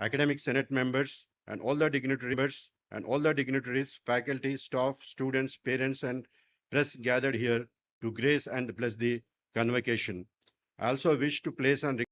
academic senate members, and all the dignitaries, faculty, staff, students, parents, and press gathered here to grace and bless the convocation. I also wish to place and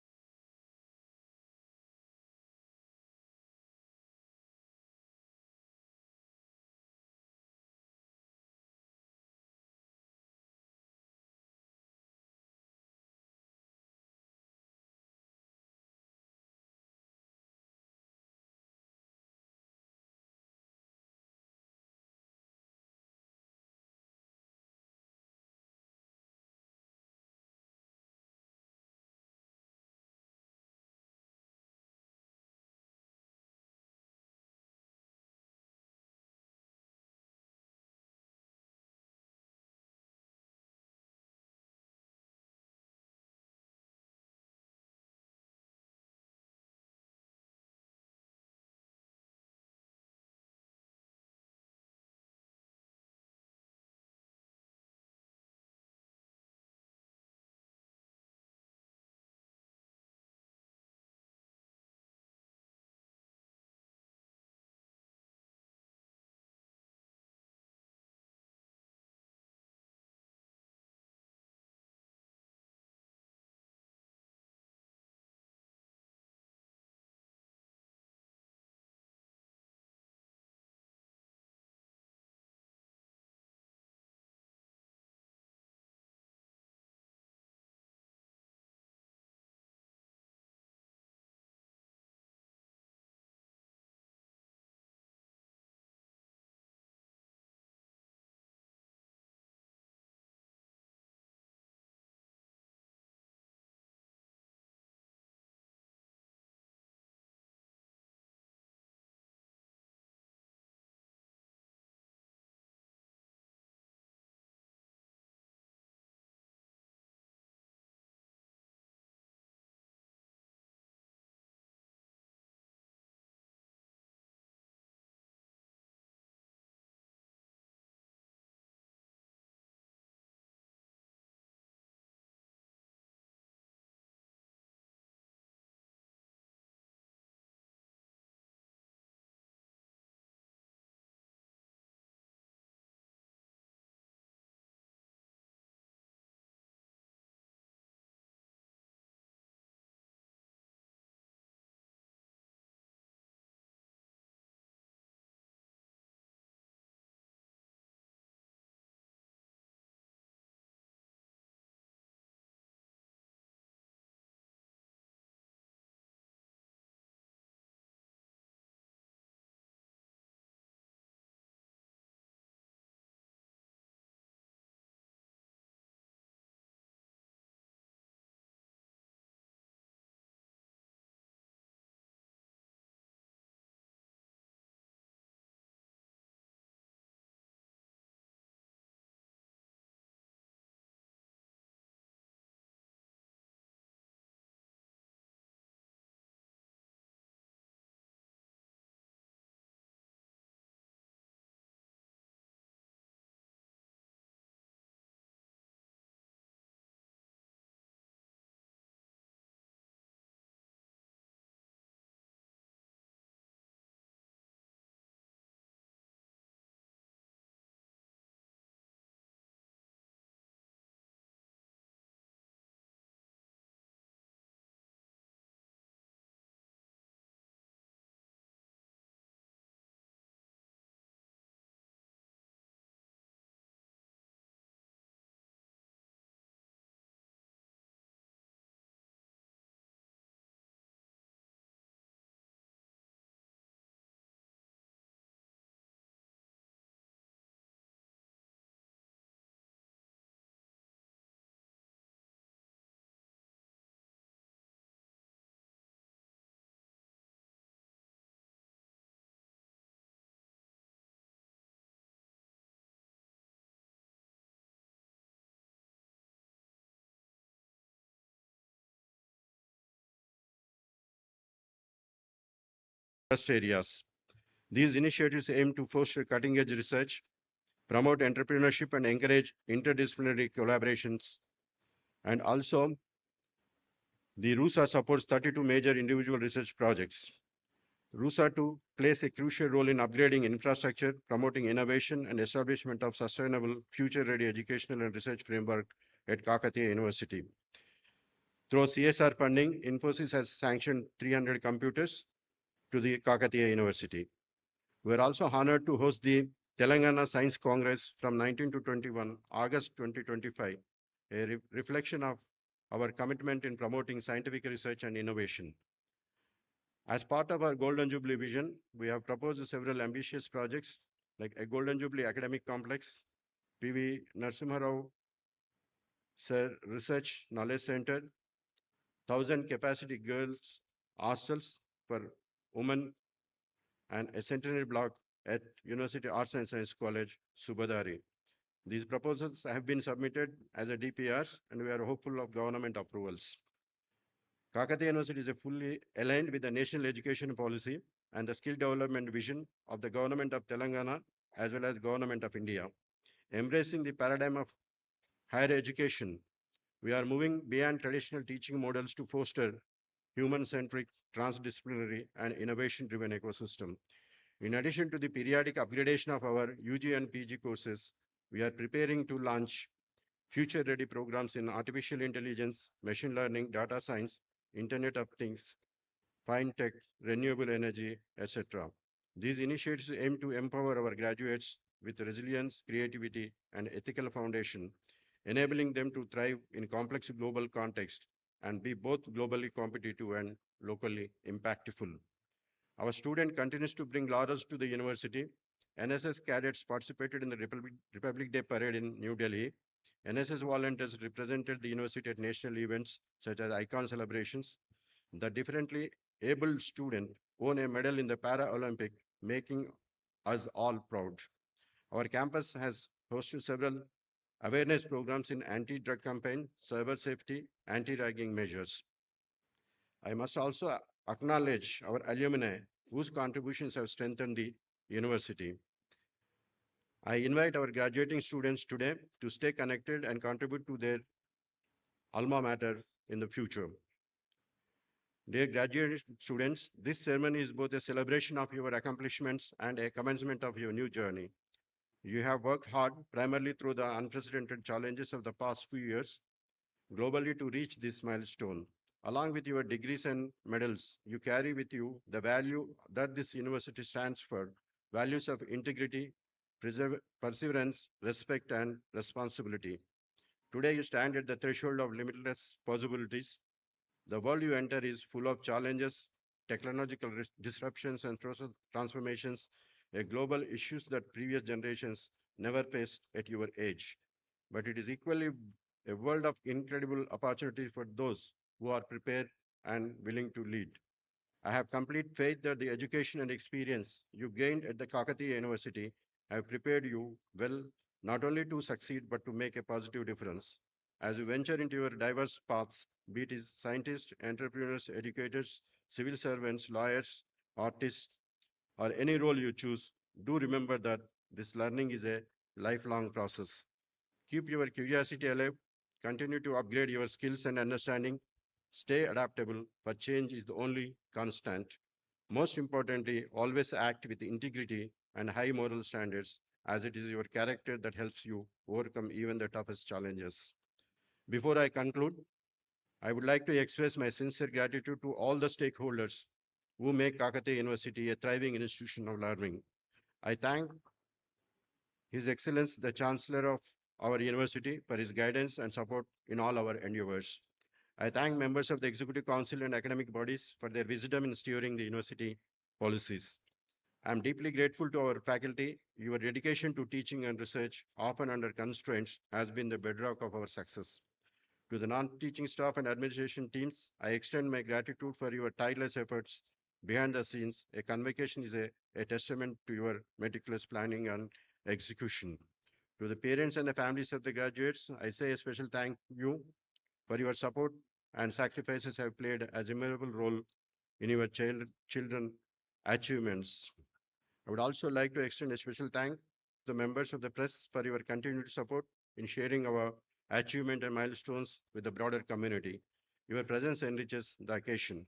trust areas. These initiatives aim to foster cutting-edge research, promote entrepreneurship, and encourage interdisciplinary collaborations. And also, the RUSA supports 32 major individual research projects. RUSA 2 plays a crucial role in upgrading infrastructure, promoting innovation, and establishment of sustainable, future-ready educational and research framework at Kakatiya University. Through CSR funding, Infosys has sanctioned 300 computers to the Kakatiya University. We are also honored to host the Telangana Science Congress from 19 to 21, August 2025, a reflection of our commitment in promoting scientific research and innovation. As part of our Golden Jubilee vision, we have proposed several ambitious projects like a Golden Jubilee Academic Complex, PV Narasimha Rao Sir Research Knowledge Center, 1,000 capacity girls hostels for women, and a centenary block at University Arts and Science College, Subadari. These proposals have been submitted as a DPRs and we are hopeful of government approvals. Kakatiya University is fully aligned with the national education policy and the skill development vision of the government of Telangana as well as government of India. Embracing the paradigm of higher education, we are moving beyond traditional teaching models to foster human-centric, transdisciplinary, and innovation-driven ecosystem. In addition to the periodic upgradation of our UG and PG courses, we are preparing to launch future-ready programs in artificial intelligence, machine learning, data science, Internet of Things, fintech, renewable energy, etc. These initiatives aim to empower our graduates with resilience, creativity, and ethical foundation, enabling them to thrive in complex global context and be both globally competitive and locally impactful. Our student continues to bring laurels to the university. NSS cadets participated in the Republic Day parade in New Delhi. NSS volunteers represented the university at national events such as icon celebrations. The differently abled student won a medal in the Para-Olympic, making us all proud. Our campus has hosted several awareness programs in anti-drug campaign, cyber safety, anti-ragging measures. I must also acknowledge our alumni whose contributions have strengthened the university. I invite our graduating students today to stay connected and contribute to their alma mater in the future. Dear graduate students, this ceremony is both a celebration of your accomplishments and a commencement of your new journey. You have worked hard, primarily through the unprecedented challenges of the past few years, globally to reach this milestone. Along with your degrees and medals, you carry with you the value that this university stands for, values of integrity, perseverance, respect, and responsibility. Today, you stand at the threshold of limitless possibilities. The world you enter is full of challenges, technological disruptions, and transformations, global issues that previous generations never faced at your age. But it is equally a world of incredible opportunity for those who are prepared and willing to lead. I have complete faith that the education and experience you gained at the Kakatiya University have prepared you well, not only to succeed, but to make a positive difference. As you venture into your diverse paths, be it scientists, entrepreneurs, educators, civil servants, lawyers, artists, or any role you choose, do remember that this learning is a lifelong process. Keep your curiosity alive, continue to upgrade your skills and understanding, stay adaptable, for change is the only constant. Most importantly, always act with integrity and high moral standards, as it is your character that helps you overcome even the toughest challenges. Before I conclude, I would like to express my sincere gratitude to all the stakeholders who make Kakatiya University a thriving institution of learning. I thank His Excellency, the Chancellor of our university, for his guidance and support in all our endeavors. I thank members of the Executive Council and academic bodies for their wisdom in steering the university policies. I am deeply grateful to our faculty. Your dedication to teaching and research, often under constraints, has been the bedrock of our success. To the non-teaching staff and administration teams, I extend my gratitude for your tireless efforts behind the scenes. A convocation is a testament to your meticulous planning and execution. To the parents and the families of the graduates, I say a special thank you for your support and sacrifices have played as immeasurable role in your children achievements. I would also like to extend a special thank to the members of the press for your continued support in sharing our achievement and milestones with the broader community. Your presence enriches the occasion.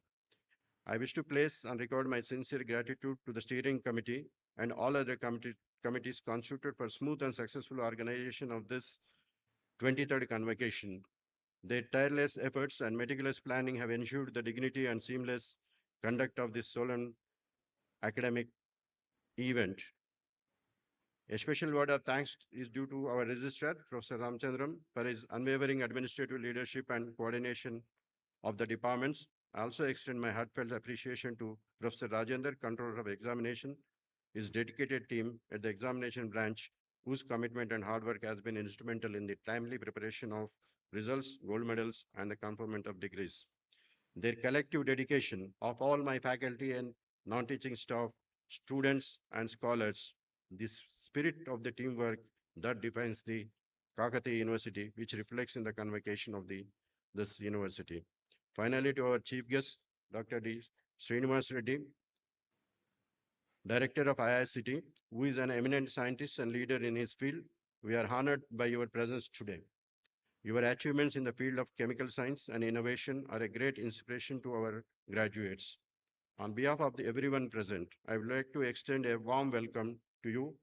I wish to place and record my sincere gratitude to the steering committee and all other committees constituted for smooth and successful organization of this 23rd convocation. Their tireless efforts and meticulous planning have ensured the dignity and seamless conduct of this solemn academic event. A special word of thanks is due to our registrar, Professor Ramchandram, for his unwavering administrative leadership and coordination of the departments. I also extend my heartfelt appreciation to Professor Rajender, Controller of Examination, his dedicated team at the examination branch, whose commitment and hard work has been instrumental in the timely preparation of results, gold medals, and the conferment of degrees. Their collective dedication of all my faculty and non-teaching staff, students and scholars, this spirit of the teamwork that defines the Kakatiya University, which reflects in the convocation of this university. Finally, to our chief guest, Dr. D. Srinivas Reddy, Director of IICT, who is an eminent scientist and leader in his field, we are honored by your presence today. Your achievements in the field of chemical science and innovation are a great inspiration to our graduates. On behalf of everyone present, I would like to extend a warm welcome to you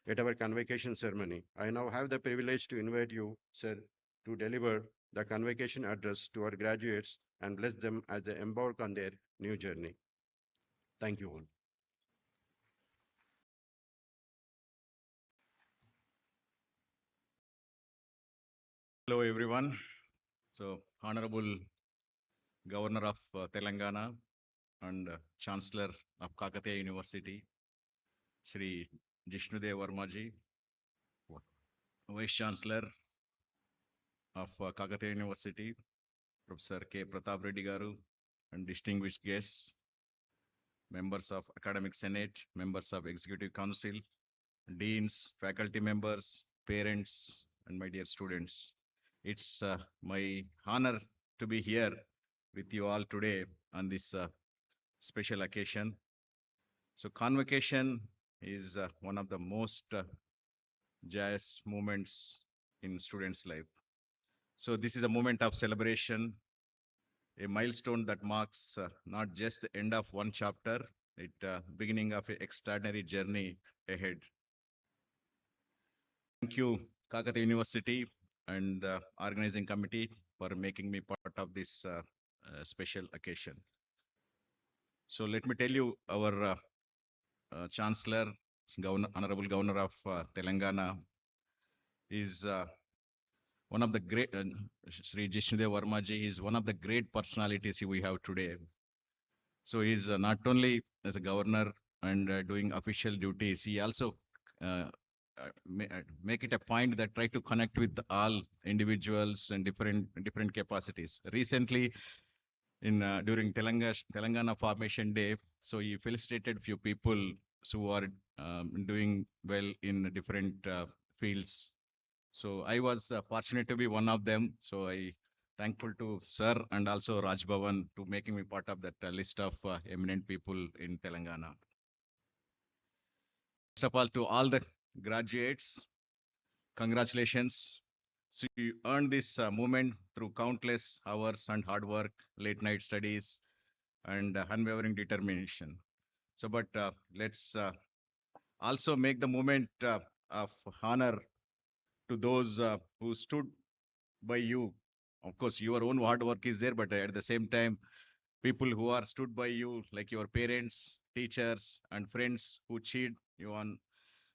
at our convocation ceremony. I now have the privilege to invite you, sir, to deliver the convocation address to our graduates and bless them as they embark on their new journey. Thank you all. Hello, everyone. So, Honorable Governor of Telangana and Chancellor of Kakatiya University, Shri Jishnudev Varmaji, Vice Chancellor of Kakatiya University, Professor K. Pratap Reddy Garu, and distinguished guests, members of Academic Senate, members of Executive Council, deans, faculty members, parents, and my dear students. It's my honor to be here with you all today on this special occasion. So, convocation is one of the most joyous moments in students' life. So, this is a moment of celebration, a milestone that marks not just the end of one chapter, it beginning of an extraordinary journey ahead. Thank you, Kakatiya University and the organizing committee for making me part of this special occasion. So let me tell you, our Chancellor, Honorable Governor of Telangana, is one of the great, Sri Jishnudev Varmaji is one of the great personalities we have today. So he's not only as a governor and doing official duties, he also make it a point that try to connect with all individuals and different capacities. Recently, in during Telangana Formation Day, so he felicitated few people who are doing well in different fields. So I was fortunate to be one of them. So I thankful to Sir and also Raj Bhavan to making me part of that list of eminent people in Telangana. First of all, to all the graduates, congratulations. So you earned this moment through countless hours and hard work, late night studies, and unwavering determination. So, but let's also make the moment of honor to those who stood by you. Of course, your own hard work is there, but at the same time, people who are stood by you, like your parents, teachers, and friends who cheered you on,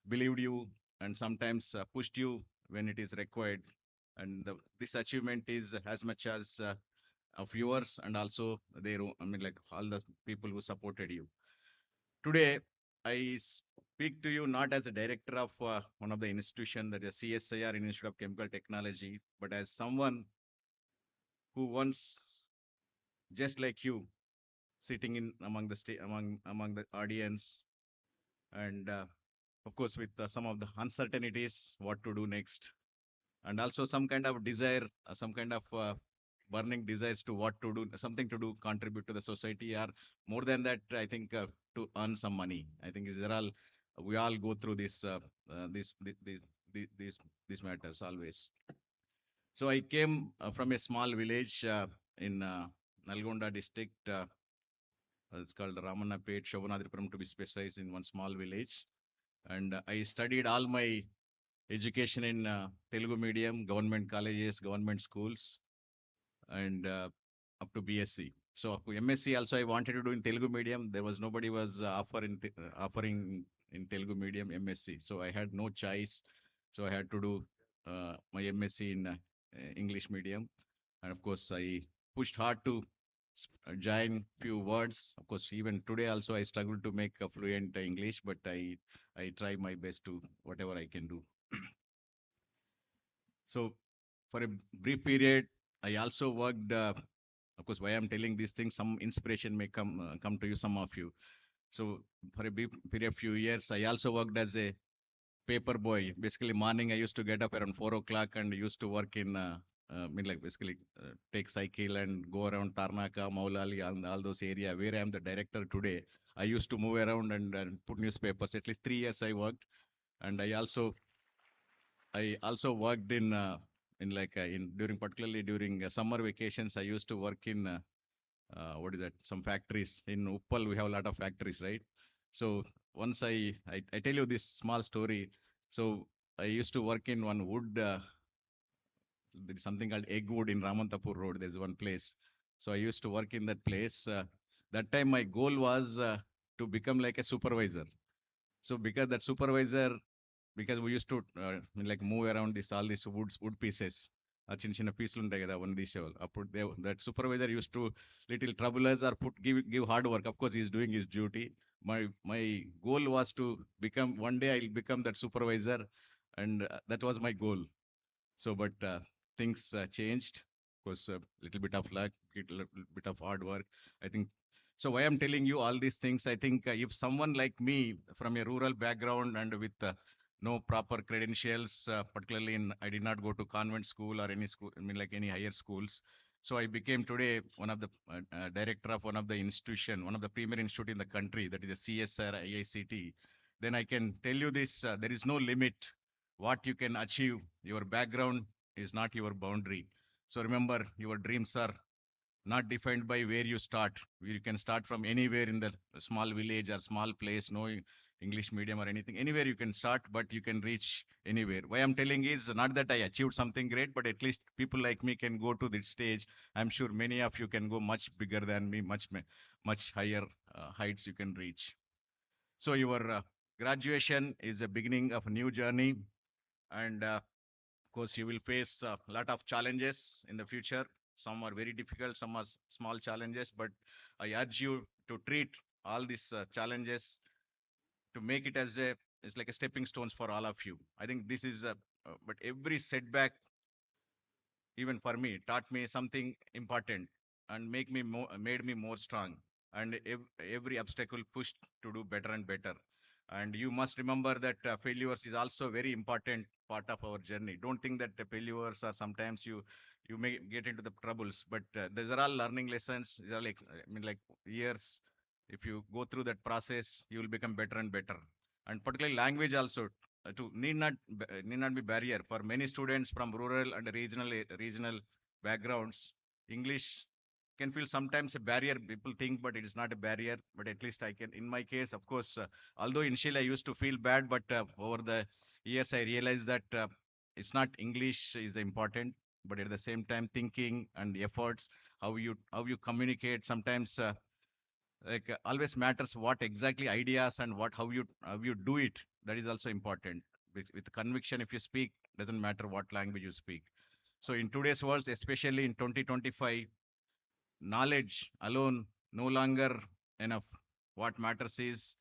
believed you, and sometimes pushed you when it is required. And this achievement is as much as of yours and also their own, I mean, like all the people who supported you. Today, I speak to you not as a director of one of the institution that is CSIR Institute of Chemical Technology, but as someone who once, just like you, sitting in among the among the audience, and of course with some of the uncertainties, what to do next, and also some kind of desire, some kind of burning desires to what to do, something to do, contribute to the society, or more than that, I think to earn some money. I think these are all we all go through this these matters always. So I came from a small village in Nalgonda district, It's called Ramannapet, Shovanadripuram to be precise, in one small village. And I studied all my education in Telugu medium, government colleges, government schools, and up to BSc. So up to MSc also I wanted to do in Telugu medium. There was nobody was offering in Telugu medium MSc. So I had no choice. So I had to do my MSc in English medium. And of course, I pushed hard to join few words. Of course, even today also I struggle to make a fluent English, but I try my best to whatever I can do. So for a brief period, I also worked. Of course, why I'm telling these things, some inspiration may come to you, some of you. So for a brief period, few years, I also worked as a paper boy. Basically, morning I used to get up around 4 o'clock and used to work in. I mean, like basically take cycle and go around Tarnaka, Maulali, and all those area where I am the director today. I used to move around and put newspapers. At least 3 years I worked, and I also worked in like in during particularly during summer vacations. I used to work in what is that? Some factories in Uppal. We have a lot of factories, right? So once I tell you this small story. So I used to work in one wood. There is something called Eggwood in Ramantapur Road. There's one place. So I used to work in that place. That time my goal was to become like a supervisor. So because that supervisor, because we used to like move around this all these wood pieces, ఆ చిన్న చిన్న పీసులు ఉంటాయి కదా అవన్నీ తీసేవాళ్ళు అప్పుడు that supervisor use to little trouble us or put give hard work of course is doing his duty my goal was to become one day I'll become that supervisor, and that was my goal. So but things changed. Of course, a little bit of luck, little bit of hard work, I think. So why I'm telling you all these things, I think if someone like me from a rural background and with no proper credentials, particularly in I did not go to convent school or any school, I mean like any higher schools. So I became today one of the director of one of the institution, one of the premier institute in the country, that is a CSR IICT. Then I can tell you this: there is no limit what you can achieve. Your background is not your boundary. So remember, your dreams are not defined by where you start. You can start from anywhere in the small village or small place, no English medium or anything. Anywhere you can start, but you can reach anywhere. Why I'm telling is not that I achieved something great, but at least people like me can go to this stage. I'm sure many of you can go much bigger than me, much higher heights you can reach. So your graduation is a beginning of a new journey, and of course, you will face a lot of challenges in the future. Some are very difficult, some are small challenges, but I urge you to treat all these challenges to make it as a it's like a stepping stones for all of you. I think this is a but every setback, even for me, taught me something important and made me more strong. And every obstacle pushed to do better and better. And you must remember that failures is also a very important part of our journey. Don't think that the failures are sometimes you may get into the troubles, but these are all learning lessons. These are like I mean like years. If you go through that process, you will become better and better. And particularly language also to need not be barrier for many students from rural and regional backgrounds. English can feel sometimes a barrier. People think, but it is not a barrier. But at least I can, in my case, of course, although initially I used to feel bad, but over the years I realized that it's not English is important, but at the same time, thinking and efforts, how you communicate. Sometimes always matters what exactly ideas and what how you do it. That is also important. With conviction, if you speak, doesn't matter what language you speak. So in today's world, especially in 2025, knowledge alone no longer enough. What matters is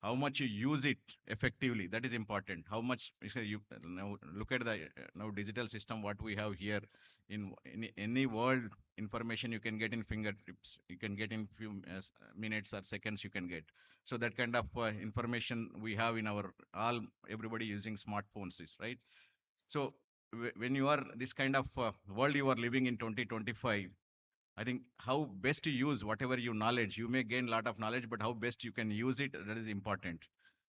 how much you use it effectively. That is important. How much you now look at the now digital system what we have here in any world. Information you can get in fingertips. You can get in few minutes or seconds. You can get. So that kind of information we have in our all everybody using smartphones is right. So when you are this kind of world you are living in 2025, I think how best to use whatever you knowledge. You may gain a lot of knowledge, but how best you can use it, that is important.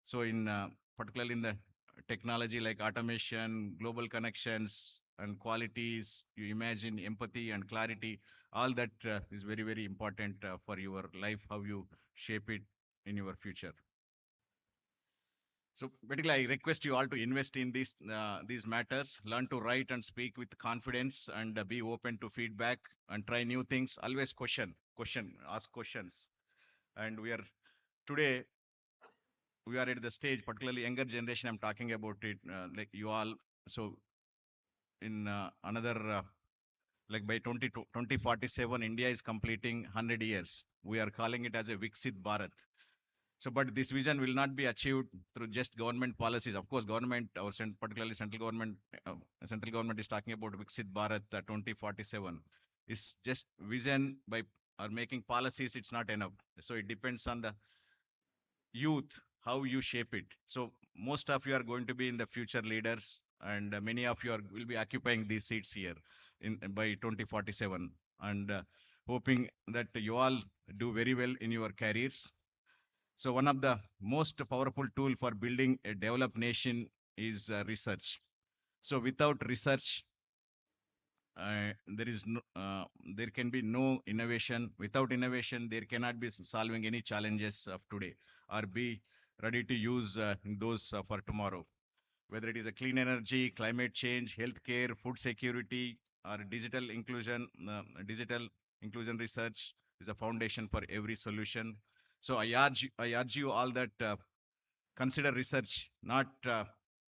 So in particularly in the technology like automation, global connections, and qualities, you imagine empathy and clarity. All that is very very important for your life. How you shape it in your future. So particularly, I request you all to invest in these matters. Learn to write and speak with confidence, and be open to feedback and try new things. Always ask questions. And today we are at the stage, particularly younger generation. I'm talking about it, like you all. So in another like by 2047, India is completing 100 years. We are calling it as a Viksit Bharat. So, but this vision will not be achieved through just government policies. Of course, government, particularly uh, central government is talking about Viksit Bharat 2047. It's just vision by or making policies. It's not enough. So it depends on the youth, how you shape it. So most of you are going to be in the future leaders, and many of you will be occupying these seats here in by 2047, and hoping that you all do very well in your careers. So one of the most powerful tool for building a developed nation is research. So without research, there is no, there can be no innovation. Without innovation, there cannot be solving any challenges of today or be ready to use those for tomorrow. Whether it is a clean energy, climate change, healthcare, food security, or digital inclusion research is a foundation for every solution. So I urge you all that consider research not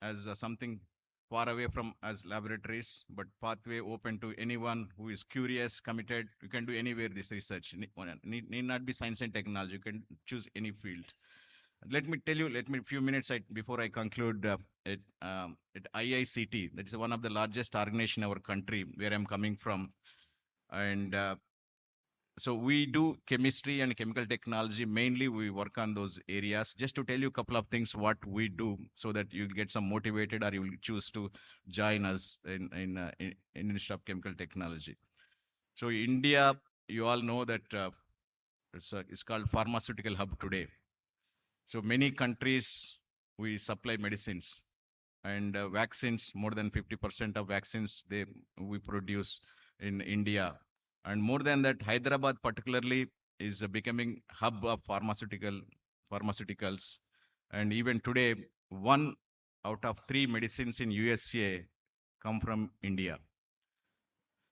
as something far away from as laboratories, but pathway open to anyone who is curious, committed. You can do anywhere this research. Need not be science and technology. You can choose any field. Let me few minutes before I conclude at IICT. That is one of the largest organization in our country where I'm coming from. And so we do chemistry and chemical technology. Mainly we work on those areas. Just to tell you a couple of things what we do so that you get some motivated or you will choose to join us in Institute of Chemical Technology. So India, you all know that it's called pharmaceutical hub today. So many countries we supply medicines and vaccines. More than 50% of vaccines we produce in India, and more than that, Hyderabad particularly is becoming hub of pharmaceuticals. And even today, one out of three medicines in USA come from India.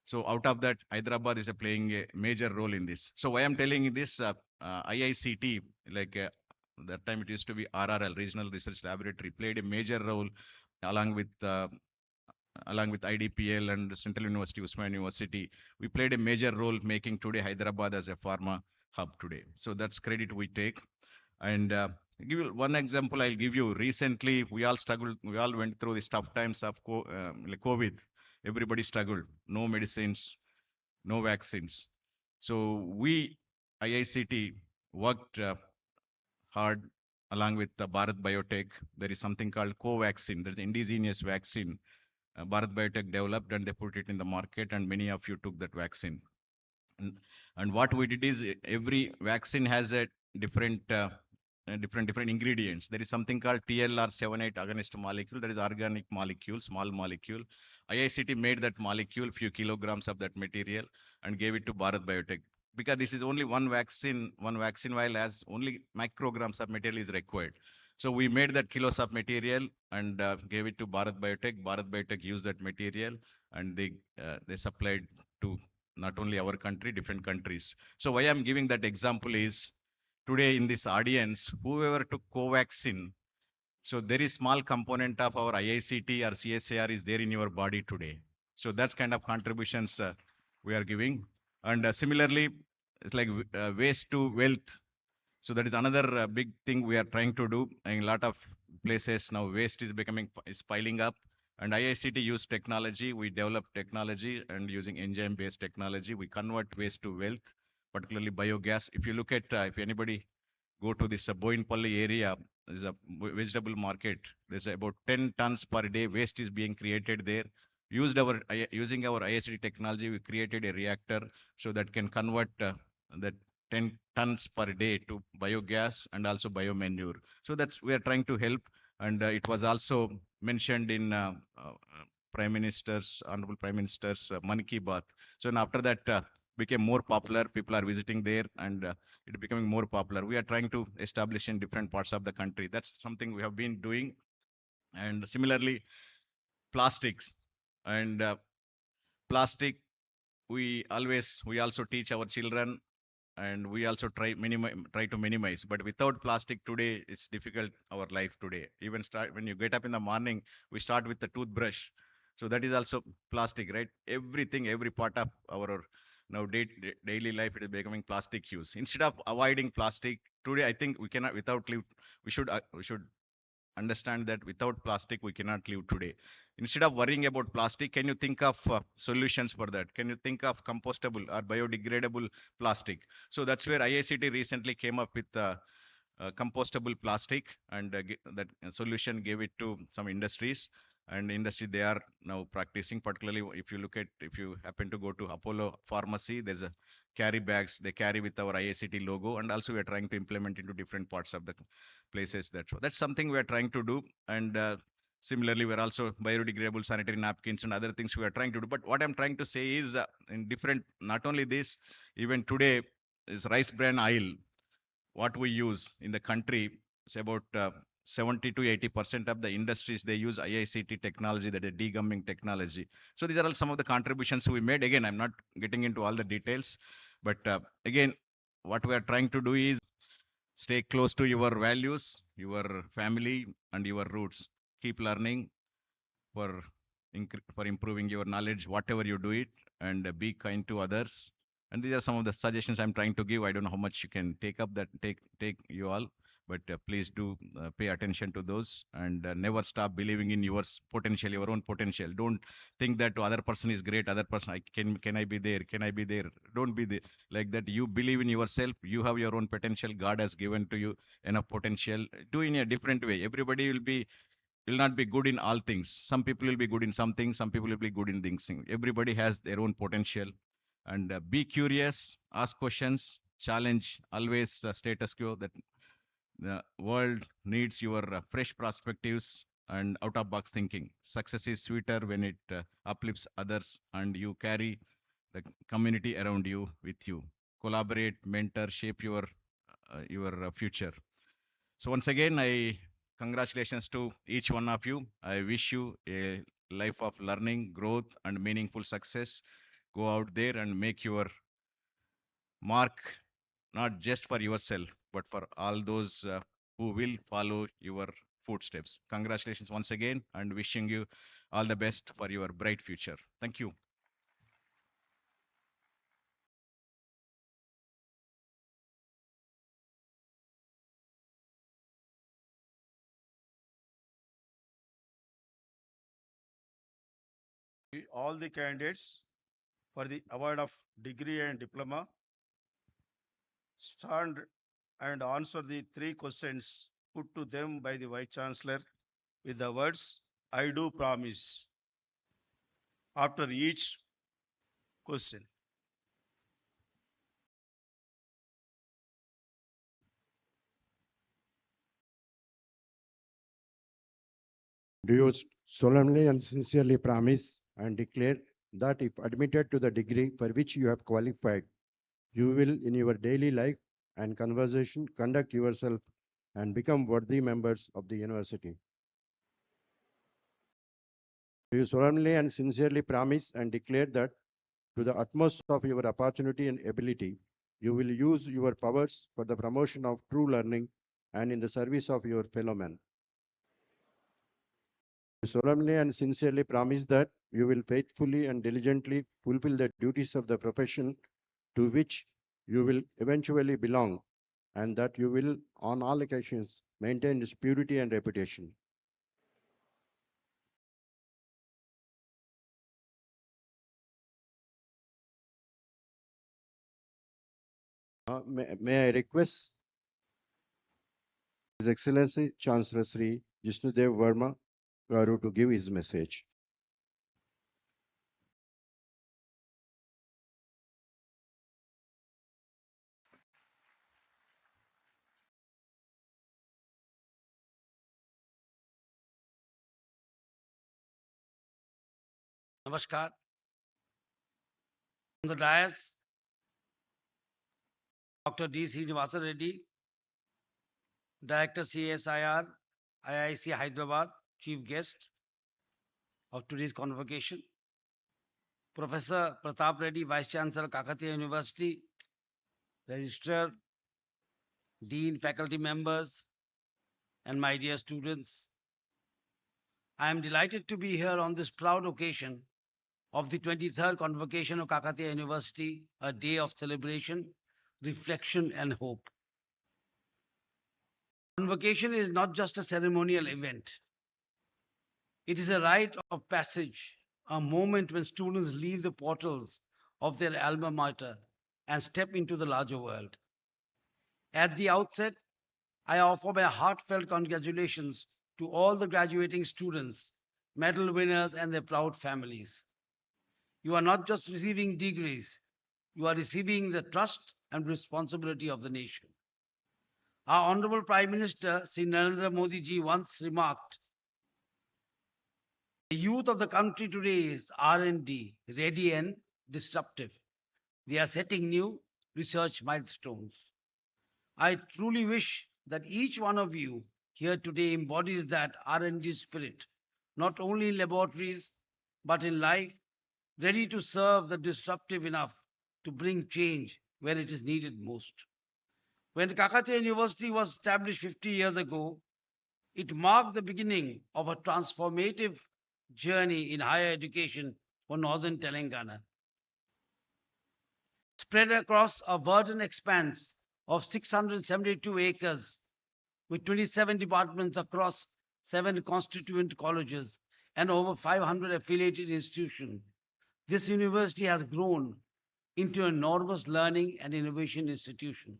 So out of that, Hyderabad is playing a major role in this. So why I'm telling you this, IICT, like that time it used to be RRL, Regional Research Laboratory, played a major role along with uh, along with IDPL and Central University, Usman University. We played a major role making today Hyderabad as a pharma hub today. So that's credit we take. And give you one example. I'll give you. Recently, we all struggled. We all went through these tough times of like COVID. Everybody struggled. No medicines, no vaccines. So we, IICT, worked hard along with the Bharat Biotech. There is something called co-vaccine. There's indigenous vaccine Bharat Biotech developed, and they put it in the market, and many of you took that vaccine. And, and what we did is every vaccine has a different different ingredients. There is something called TLR78 agonist molecule. That is organic molecule, small molecule. IICT made that molecule, few kilograms of that material, and gave it to Bharat Biotech. Because this is only one vaccine vial has only micrograms of material is required. So we made that kilos of material and gave it to Bharat Biotech. Bharat Biotech used that material and they supplied to not only our country, different countries. So why I'm giving that example is today in this audience, whoever took Covaxin, so there is small component of our IICT or CSAR is there in your body today. So that's kind of contributions we are giving. And similarly, it's like waste to wealth. So that is another big thing we are trying to do. In a lot of places now, waste is piling up. And IICT use technology. We develop technology and using enzyme-based technology, we convert waste to wealth, particularly biogas. If you look at, if anybody go to this Boinpalli area, there's a vegetable market. There's about 10 tons per day waste is being created there. Using our IICT technology, we created a reactor so that can convert that 10 tons per day to biogas and also biomanure. So that's we are trying to help, and it was also mentioned in Honorable Prime Minister's Mann Ki Baat. So and after that, became more popular. People are visiting there, and it becoming more popular. We are trying to establish in different parts of the country. That's something we have been doing. And similarly, plastics and plastic. We also teach our children, and we also try to minimize. But without plastic today, it's difficult our life today. Even start when you get up in the morning, we start with the toothbrush. So that is also plastic, right? Everything, every part of our now daily life, it is becoming plastic use. Instead of avoiding plastic today, I think we cannot without live. We should understand that without plastic we cannot live today. Instead of worrying about plastic, can you think of solutions for that? Can you think of compostable or biodegradable plastic? So that's where IICT recently came up with compostable plastic, and that solution gave it to some industries. And industry, they are now practicing. Particularly if you happen to go to Apollo pharmacy, there's a carry bags they carry with our IICT logo. And also we are trying to implement into different parts of the places. That's something we are trying to do. And similarly, we're also biodegradable sanitary napkins and other things we are trying to do. But what I'm trying to say is, in different, not only this, even today is rice bran oil what we use in the country. It's about 70 to 80% of the industries, they use IICT technology, that is degumming technology. So these are all some of the contributions we made. Again, I'm not getting into all the details, but again, what we are trying to do is stay close to your values, your family, and your roots. Keep learning for for improving your knowledge, whatever you do it, and be kind to others. And these are some of the suggestions I'm trying to give. I don't know how much you can take you all, but please do pay attention to those, and never stop believing in your potential, your own potential. Don't think that other person is great, other person, can I be there, can I be there. Don't be there like that. You believe in yourself, you have your own potential, God has given to you enough potential. Do in a different way. Everybody will not be good in all things. Some people will be good in some things, some people will be good in things. Everybody has their own potential. And be curious, ask questions, challenge always status quo. That the world needs your fresh perspectives and out of box thinking. Success is sweeter when it uplifts others, and you carry the community around you with you. Collaborate, mentor, shape your future. So once again, I congratulations to each one of you. I wish you a life of learning, growth, and meaningful success. Go out there and make your mark, not just for yourself, but for all those who will follow your footsteps. Congratulations once again, and wishing you all the best for your bright future. Thank you. all the candidates for the award of degree and diploma stand and answer the three questions put to them by the Vice Chancellor with the words, I do promise, after each question. Do you solemnly and sincerely promise and declare that if admitted to the degree for which you have qualified, you will, in your daily life and conversation, conduct yourself and become worthy members of the university? Do you solemnly and sincerely promise and declare that, to the utmost of your opportunity and ability, you will use your powers for the promotion of true learning and in the service of your fellow men? You solemnly and sincerely promise that you will faithfully and diligently fulfill the duties of the profession to which you will eventually belong, and that you will, on all occasions, maintain its purity and reputation. May I request His Excellency Chancellor Sri Jishnudev Verma Garu to give his message. Namaskar. On the dais, Dr. D. Srinivasa Reddy, Director CSIR, IIC Hyderabad, Chief Guest of today's convocation. Professor Pratap Reddy, Vice Chancellor, Kakatiya University, Registrar, Dean, faculty members, and my dear students. I am delighted to be here on this proud occasion of the 23rd convocation of Kakatiya University, a day of celebration, reflection, and hope. Convocation is not just a ceremonial event. It is a rite of passage, a moment when students leave the portals of their alma mater and step into the larger world. At the outset, I offer my heartfelt congratulations to all the graduating students, medal winners, and their proud families. You are not just receiving degrees, you are receiving the trust and responsibility of the nation. Our Honorable Prime Minister, Sri Narendra Modi ji, once remarked, the youth of the country today is R&D, ready and disruptive. They are setting new research milestones. I truly wish that each one of you here today embodies that R&D spirit, not only in laboratories, but in life, ready to serve the disruptive enough to bring change where it is needed most. When Kakatiya University was established 50 years ago, it marked the beginning of a transformative journey in higher education for northern Telangana. Spread across a verdant expanse of 672 acres with 27 departments across 7 constituent colleges and over 500 affiliated institutions, this university has grown into an enormous learning and innovation institution.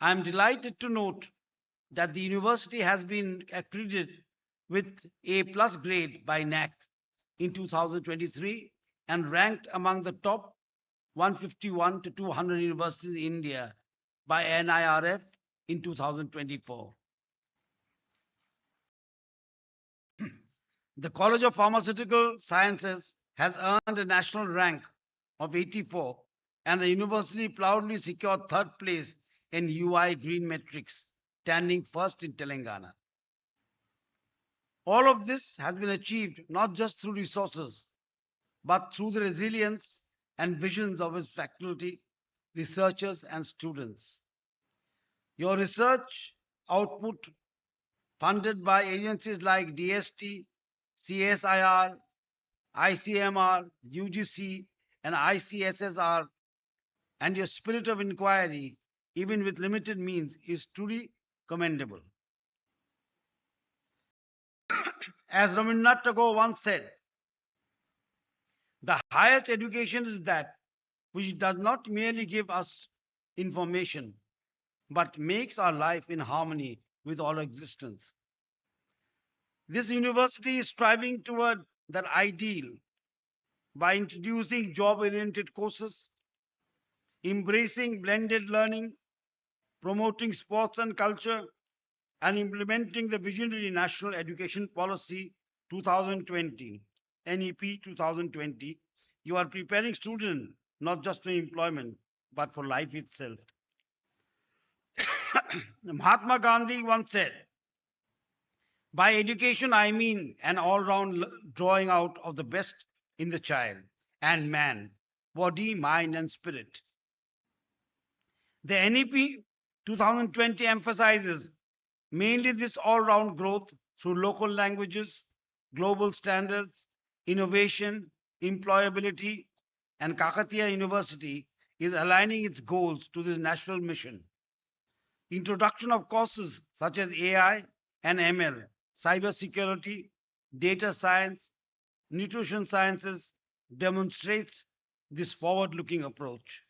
I am delighted to note that the university has been accredited with A plus grade by NAC in 2023 and ranked among the top 151 to 200 universities in India by NIRF in 2024. The College of Pharmaceutical Sciences has earned a national rank of 84, and the university proudly secured third place in UI Green Metrics, standing first in Telangana. All of this has been achieved not just through resources, but through the resilience and visions of its faculty, researchers, and students. Your research output, funded by agencies like DST, CSIR, ICMR, UGC, and ICSSR, and your spirit of inquiry, even with limited means, is truly commendable. As Rabindranath Tagore once said, the highest education is that which does not merely give us information, but makes our life in harmony with all existence. This university is striving toward that ideal by introducing job-oriented courses, embracing blended learning, promoting sports and culture, and implementing the Visionary National Education Policy 2020, NEP 2020. You are preparing students not just for employment, but for life itself. Mahatma Gandhi once said, by education, I mean an all round drawing out of the best in the child and man, body, mind, and spirit. The NEP 2020 emphasizes mainly this all round growth through local languages, global standards, innovation, employability, and Kakatiya University is aligning its goals to this national mission. Introduction of courses such as AI and ML, cybersecurity, data science, nutrition sciences demonstrates this forward-looking approach.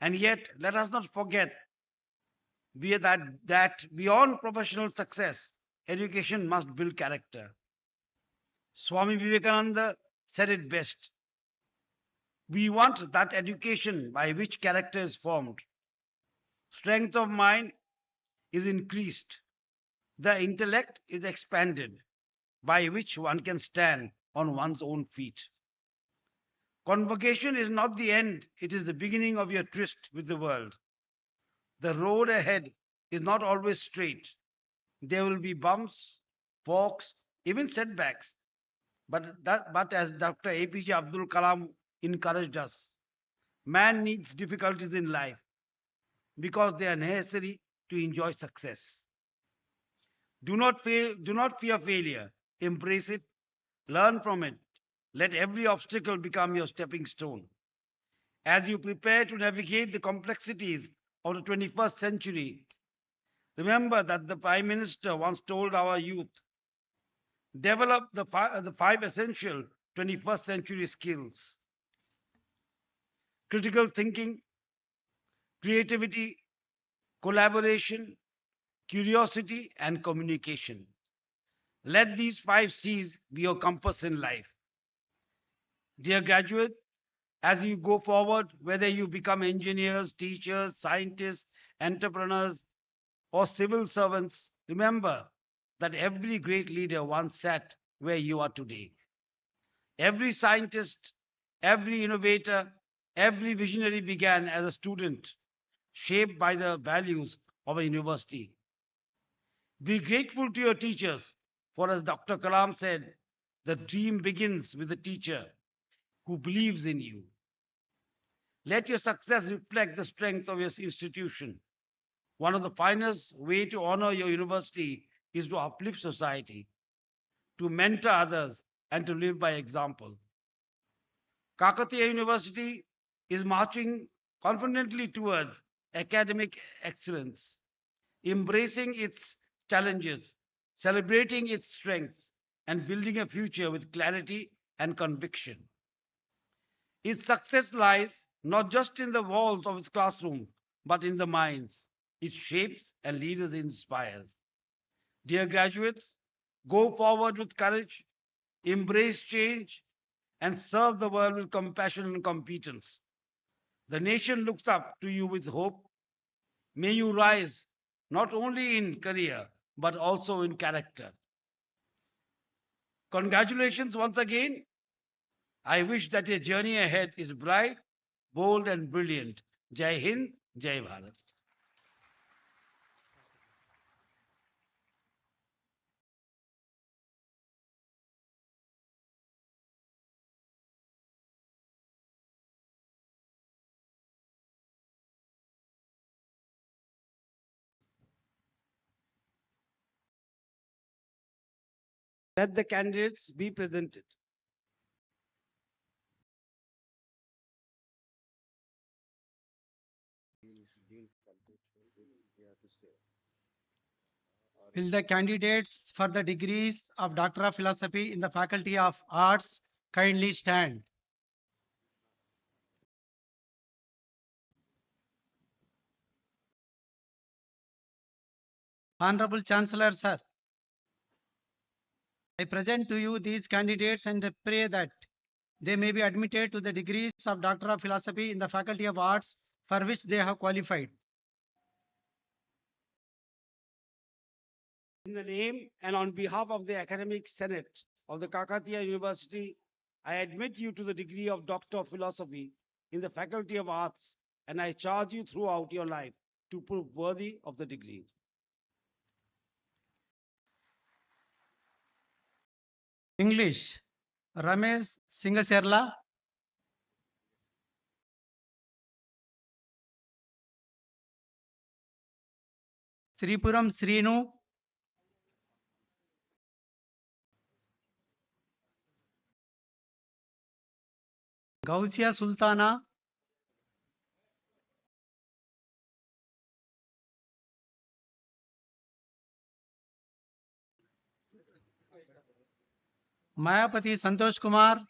And yet, let us not forget that beyond professional success, education must build character. Swami Vivekananda said it best. We want that education by which character is formed. Strength of mind is increased. The intellect is expanded, by which one can stand on one's own feet. Convocation is not the end, it is the beginning of your tryst with the world. The road ahead is not always straight. There will be bumps, forks, even setbacks. But as Dr. APJ Abdul Kalam encouraged us, man needs difficulties in life because they are necessary to enjoy success. Do not fear failure. Embrace it, learn from it. Let every obstacle become your stepping stone. As you prepare to navigate the complexities of the 21st century, remember that the Prime Minister once told our youth, develop the five essential 21st century skills: critical thinking, creativity, collaboration, curiosity, and communication. Let these five C's be your compass in life. Dear graduate, as you go forward, whether you become engineers, teachers, scientists, entrepreneurs, or civil servants, remember that every great leader once sat where you are today. Every scientist, every innovator, every visionary began as a student, shaped by the values of a university. Be grateful to your teachers, for as Dr. Kalam said, the dream begins with the teacher who believes in you. Let your success reflect the strength of your institution. One of the finest ways to honor your university is to uplift society, to mentor others, and to live by example. Kakatiya University is marching confidently towards academic excellence, embracing its challenges, celebrating its strengths, and building a future with clarity and conviction. Its success lies not just in the walls of its classroom, but in the minds it shapes and leaders it inspires. Dear graduates, go forward with courage, embrace change, and serve the world with compassion and competence. The nation looks up to you with hope. May you rise not only in career, but also in character. Congratulations once again. I wish that your journey ahead is bright, bold, and brilliant. Jai Hind, Jai Bharat. Let the candidates be presented. Will the candidates for the degrees of Doctor of Philosophy in the Faculty of Arts kindly stand? Honorable Chancellor, sir, I present to you these candidates and pray that they may be admitted to the degrees of Doctor of Philosophy in the Faculty of Arts for which they have qualified. In the name and on behalf of the Academic Senate of the Kakatiya University, I admit you to the degree of Doctor of Philosophy in the Faculty of Arts, and I charge you throughout your life to prove worthy of the degree. English, Ramesh Singaserla, Tripuram Srinu, Gausia Sultana, Mayapati Santosh Kumar,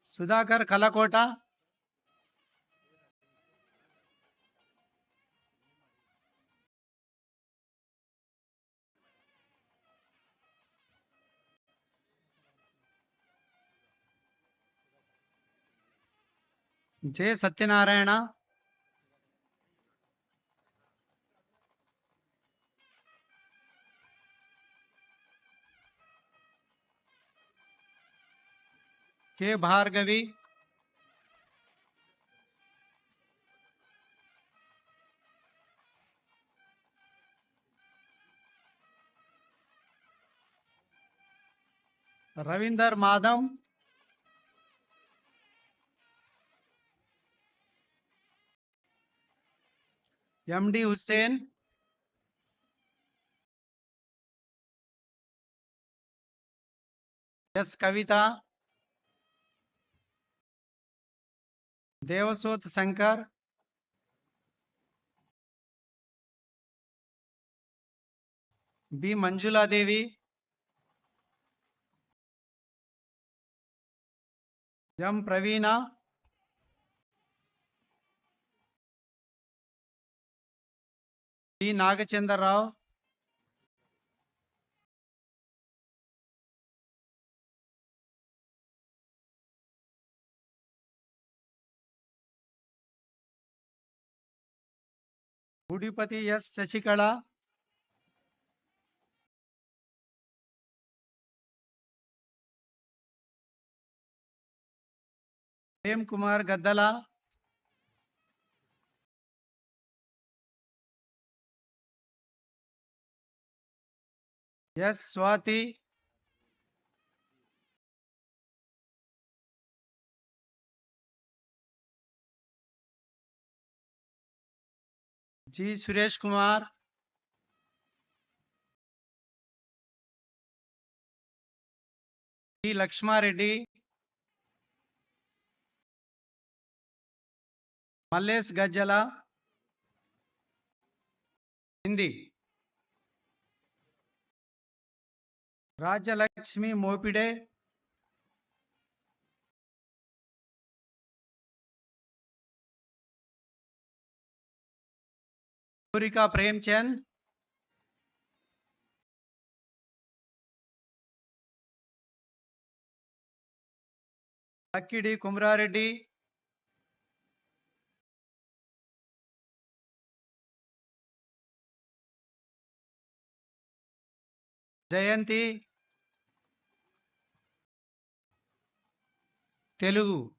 Sudhakar Kalakota, J. Satyanarayana, K. Bhargavi, Ravinder Madam, MD Hussain, S. Kavita, Devasot Shankar, B. Manjula Devi, M. Praveena, P. Nagachandra Rao, Budipati S. Shashikala, Prem Kumar Gaddala, S. Swati, G. Suresh Kumar, P. Lakshma Reddy, Malles Gajjala, Hindi, Raja Lakshmi Mopide, Purika Premchand, Akkidi Kumrareddy, Jayanti, Telugu,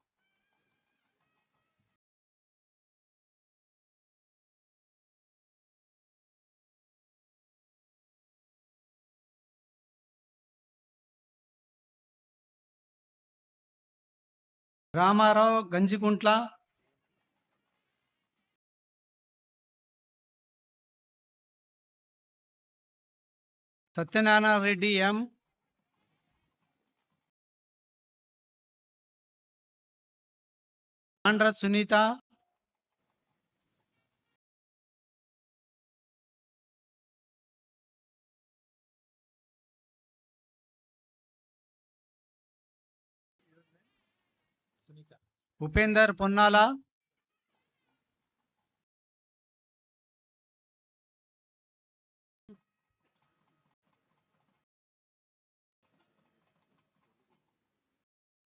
Ramarao Ganjikuntla, Satyanarayana Reddy M, Andhra Sunita, Upender Ponnala,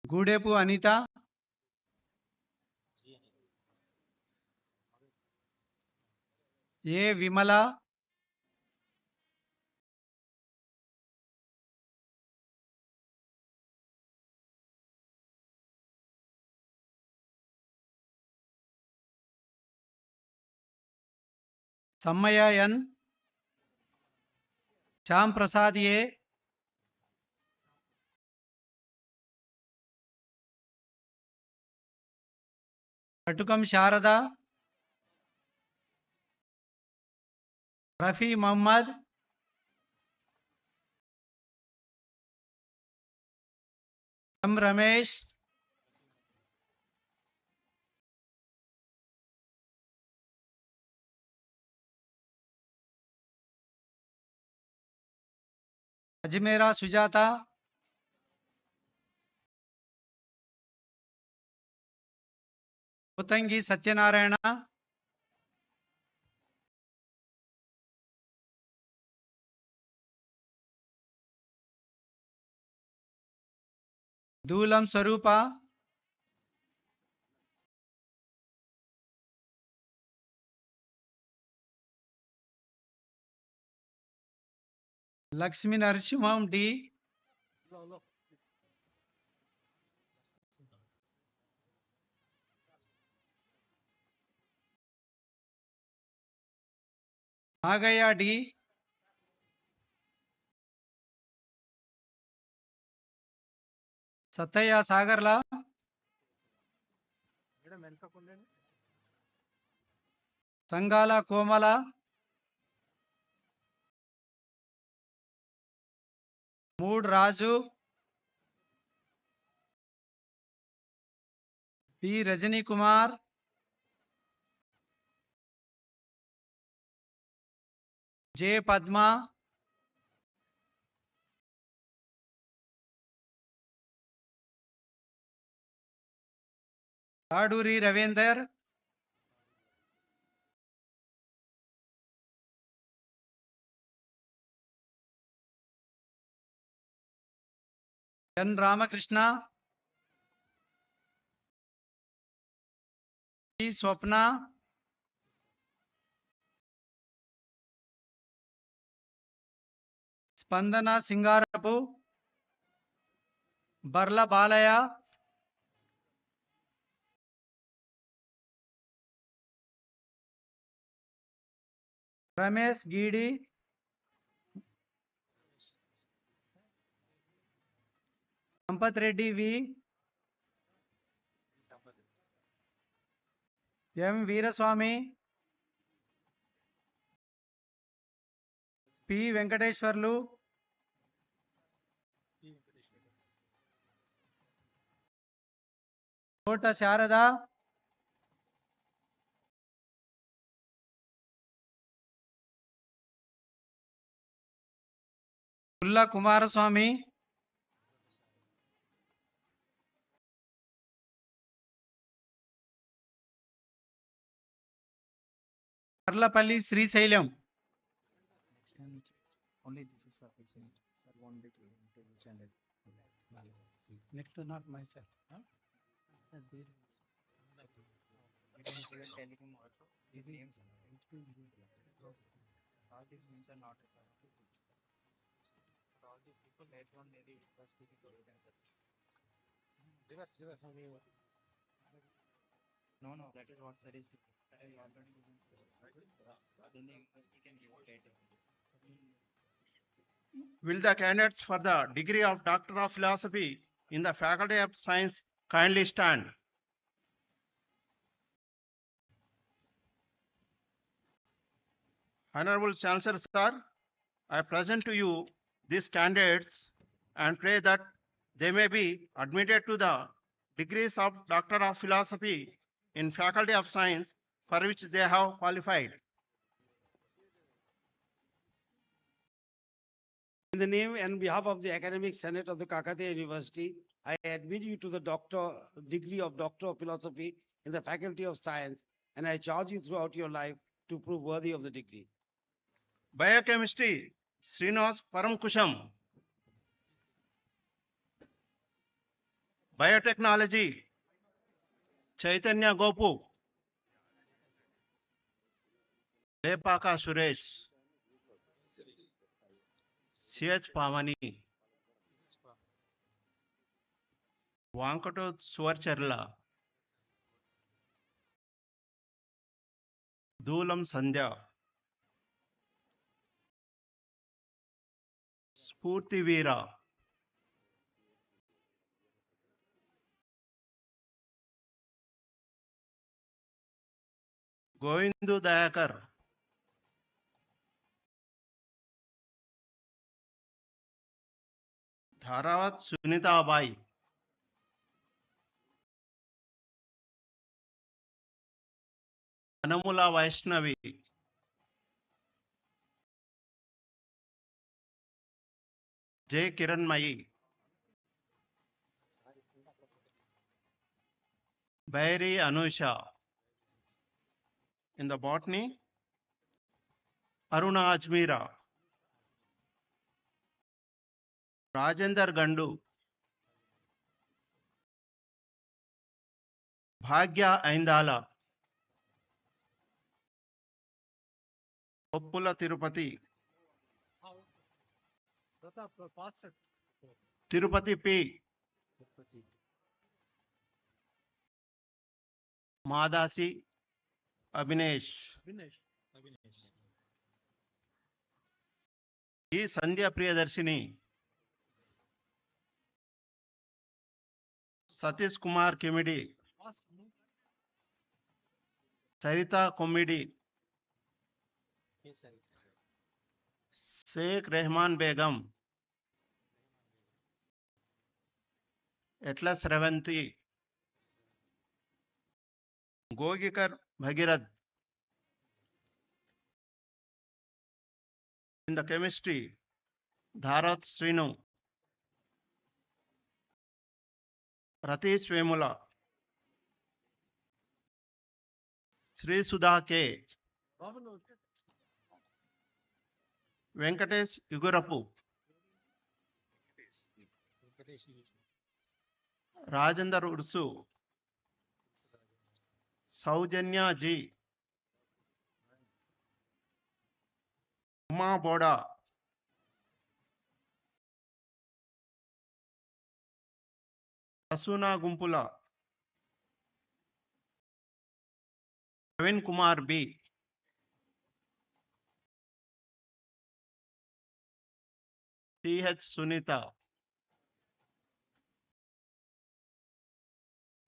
Gudepu Anita, A. Vimala, Sammaya N, Sham Prasad A, Katukam Sharada, Rafi Muhammad, M. Ramesh, Ajmera Sujata, Utangi Satyanarayana, Dulam Sarupa, Lakshmi Narasimham D, Nagaya D, Sattaiah Sagarla, Sangala Komala, Mood Raju, P Rajani Kumar, J Padma, Taduri Ravinder, N Ramakrishna, P Swapna, Spandana Singarapu, Barla Balaiah, Ramesh Geedi, Sampath Reddy V, M Veeraswamy, P Venkateswarlu, Thota Sharada, పుల్ల Kumaraswamy, Parlapalli Srisailam. Only this is sufficient. Sir, one bit to channel. Next to not myself. We can tell him also. His names. All these names are not required. For all these people, later on maybe first we can sir. Reverse. No, that is what sir is doing. That is already doing. Then the university can give it later. Will the candidates for the degree of Doctor of Philosophy in the Faculty of Science kindly stand? Honorable Chancellor, sir, I present to you these candidates and pray that they may be admitted to the degrees of Doctor of Philosophy in Faculty of Science for which they have qualified. In the name and behalf of the Academic Senate of the Kakatiya University, I admit you to the degree of Doctor of Philosophy in the Faculty of Science, and I charge you throughout your life to prove worthy of the degree. Biochemistry, Srinivas Paramkusham. Biotechnology, Chaitanya Gopu. Lepaka Suresh. C.H. Pavani. Vankato Suvarcherla. Doolam Sandhya. Spurti Veera. Govindu Dayakar. Dharawat Sunita Bai. Anamula Vaishnavi. J. Kiranmayi. Bairi Anusha. In the botany, Aruna Ajmira. Rajender Gandu. Bhagya Aindala. Poppula Tirupati. Tirupati P. Madasi Abhinesh. E. Sandhya Priyadarshini. Satish Kumar Kimidi, Saritha Kommidi, Sheikh Rahman Begum, ఎట్ల స్రవంతి, గోగికర్ Bhagirath. In the chemistry, Dharath Srinu, Ratish Vemula, Sri Sudha K, Venkatesh Yugurapu, Rajendra Ursu, Saujanya G, Uma Boda, Asuna Gumpula, Praveen Kumar B, T.H. Sunita,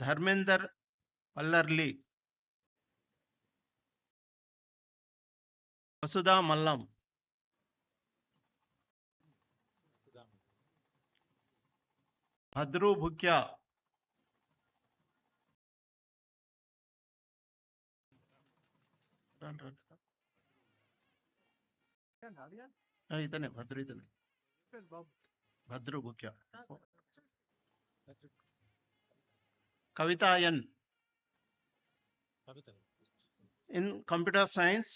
Dharmender Pallarli, Vasudha Mallam, Bhadru Bhukya, ఇతనే భద్రు, ఇతనే Bhadru Bukya. Kavita N. In computer science,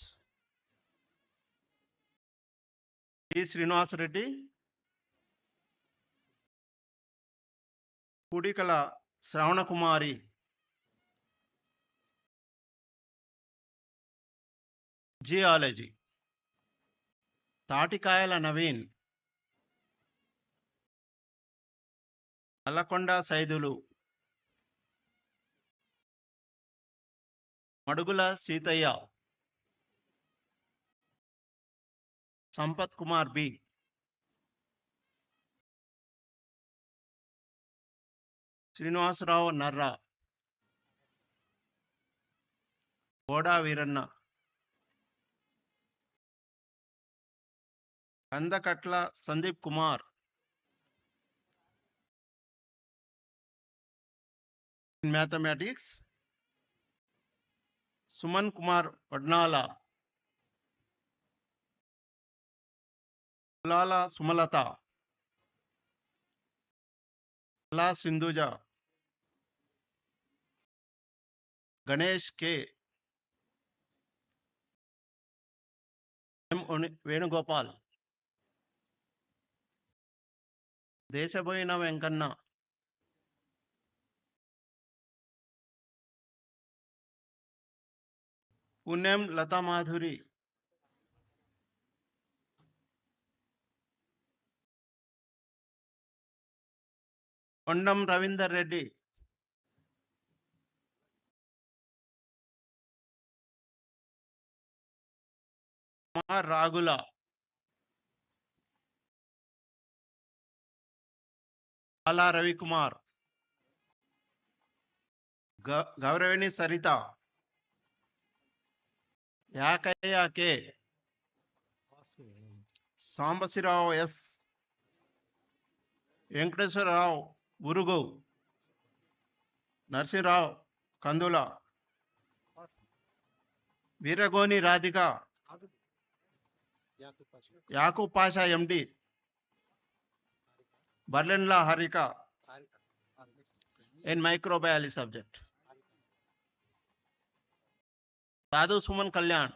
E. Srinivas Reddy, Pudikala Shravana Kumari, Geology, Tatikayala Naveen, Nallakonda Saidulu, Madugula Seethaiah, Sampath Kumar B, Srinivasarao Narra, Boda Veeranna, Kandakatla Sandeep Kumar. In mathematics, Suman Kumar Padnala, Lala Sumalata, La Sindhuja, Ganesh K, M. Venugopal, Deshapoina Venkanna, Punyam Latha Madhuri, Kondam Ravinder Reddy, Kumar Ragula, Bala Ravikumar, Gouravini Saritha, Yakaiah K, Sambasivarao S, Venkateswararao Urugu, Narasimharao Kandula, Veeragoni Radhika, Yakub Pasha MD, Barlenla Harika. In microbiology subject, Sadhu Suman Kalyan,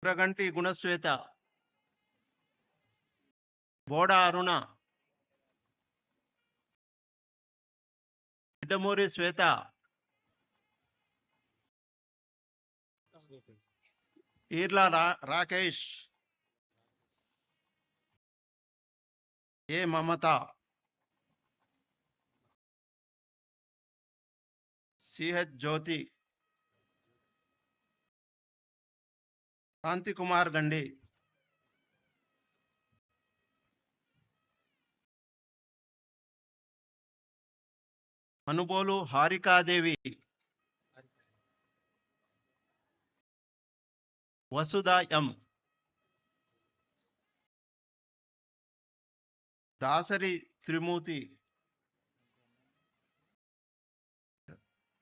Praganti Gunasweta, Boda Aruna, Idamuri Sweta, Irla Rakesh, A. Mamata, C.H. Jyoti, Kranti Kumar Gandhi, Anubolu Harikadevi, Vasudha M, Dasari Trimurthi,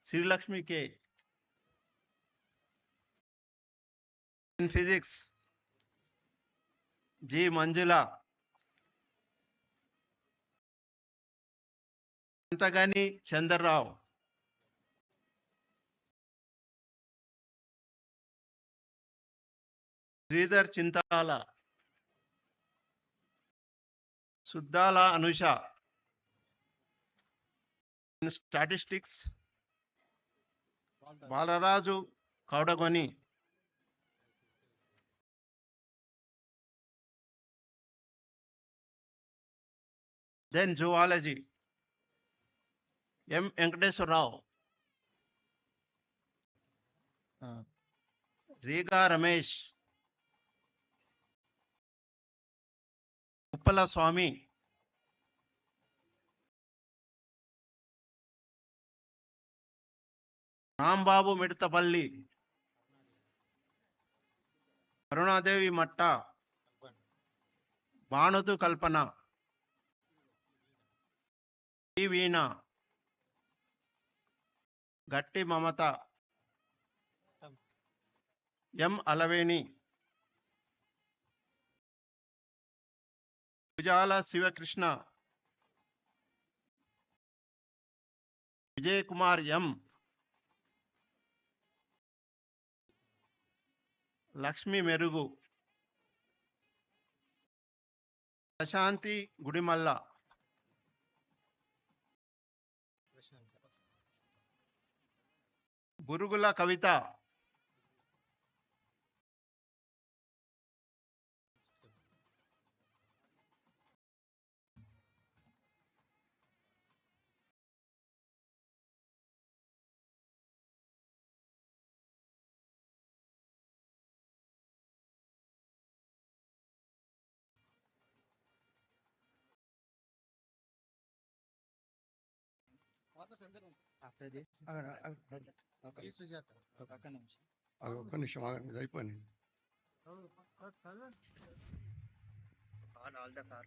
Srilakshmi K, in physics G Manjula, Anthagani Chandrarao, Sridhar Chintala, Suddala Anusha, in statistics Balaraju Kaudagoni, then zoology M Venkateswararao, Reega Ramesh, Uppala Swamy, Rambabu Midathapalli, Arunadevi Matta, Bhanuthu కల్పన, ఈ వీణ, గట్టి మమత, ఎం అలవేణి, భుజాల శివకృష్ణ, విజయ్ కుమార్ ఎం, లక్ష్మి మెరుగు, ప్రశాంతి గుడిమల్ల, బురుగుల కవిత, After this, please Sujata, ఒక్క నిమిషం. ఒక్క నిమిషం ఆగండి, ఇది అయిపోయింది. All the far.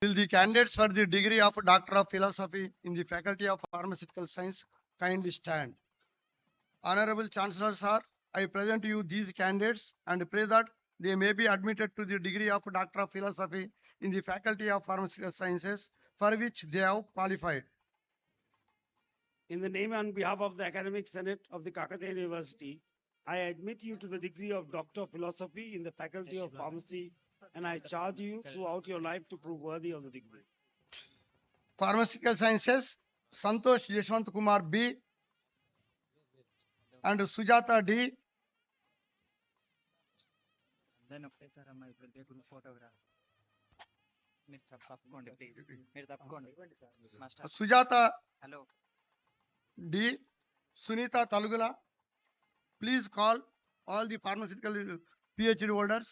Will the candidates for the degree of Doctor of Philosophy in the Faculty of Pharmaceutical Science kindly stand? Honorable Chancellor, sir, I present to you these candidates and pray that they may be admitted to the degree of Doctor of Philosophy in the Faculty of Pharmaceutical Sciences for which they have qualified. In the name and behalf of the Academic Senate of the Kakatiya University, I admit you to the degree of Doctor of Philosophy in the Faculty of Pharmacy, and I charge you throughout your life to prove worthy of the degree. Pharmaceutical Sciences, Santosh Yashwant Kumar B. and Sujata D. Then ఒకటేసారి అమ్మా ఇప్పుడు group photograph మీరు తప్పుకోండి please మీరు తప్పుకోండి master Sujata hello D. Sunita Talugula. Please call all the pharmaceutical PhD holders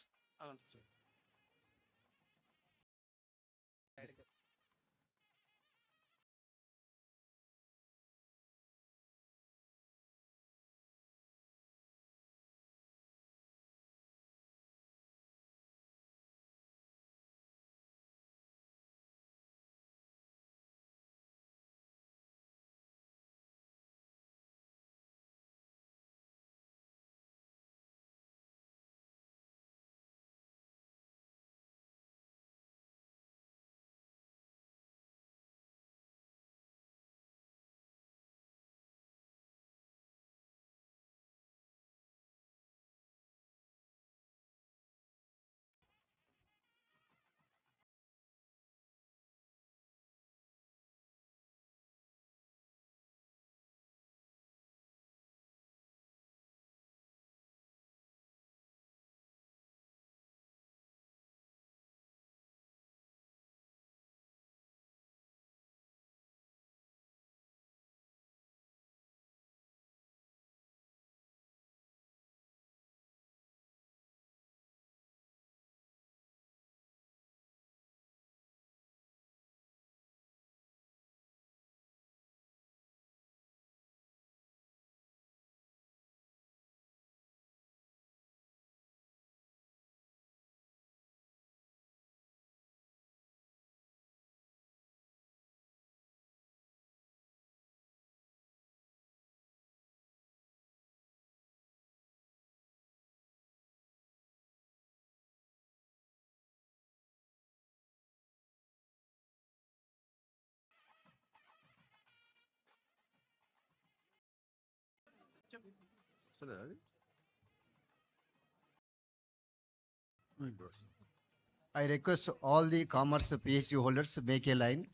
I request all the commerce PhD holders make a line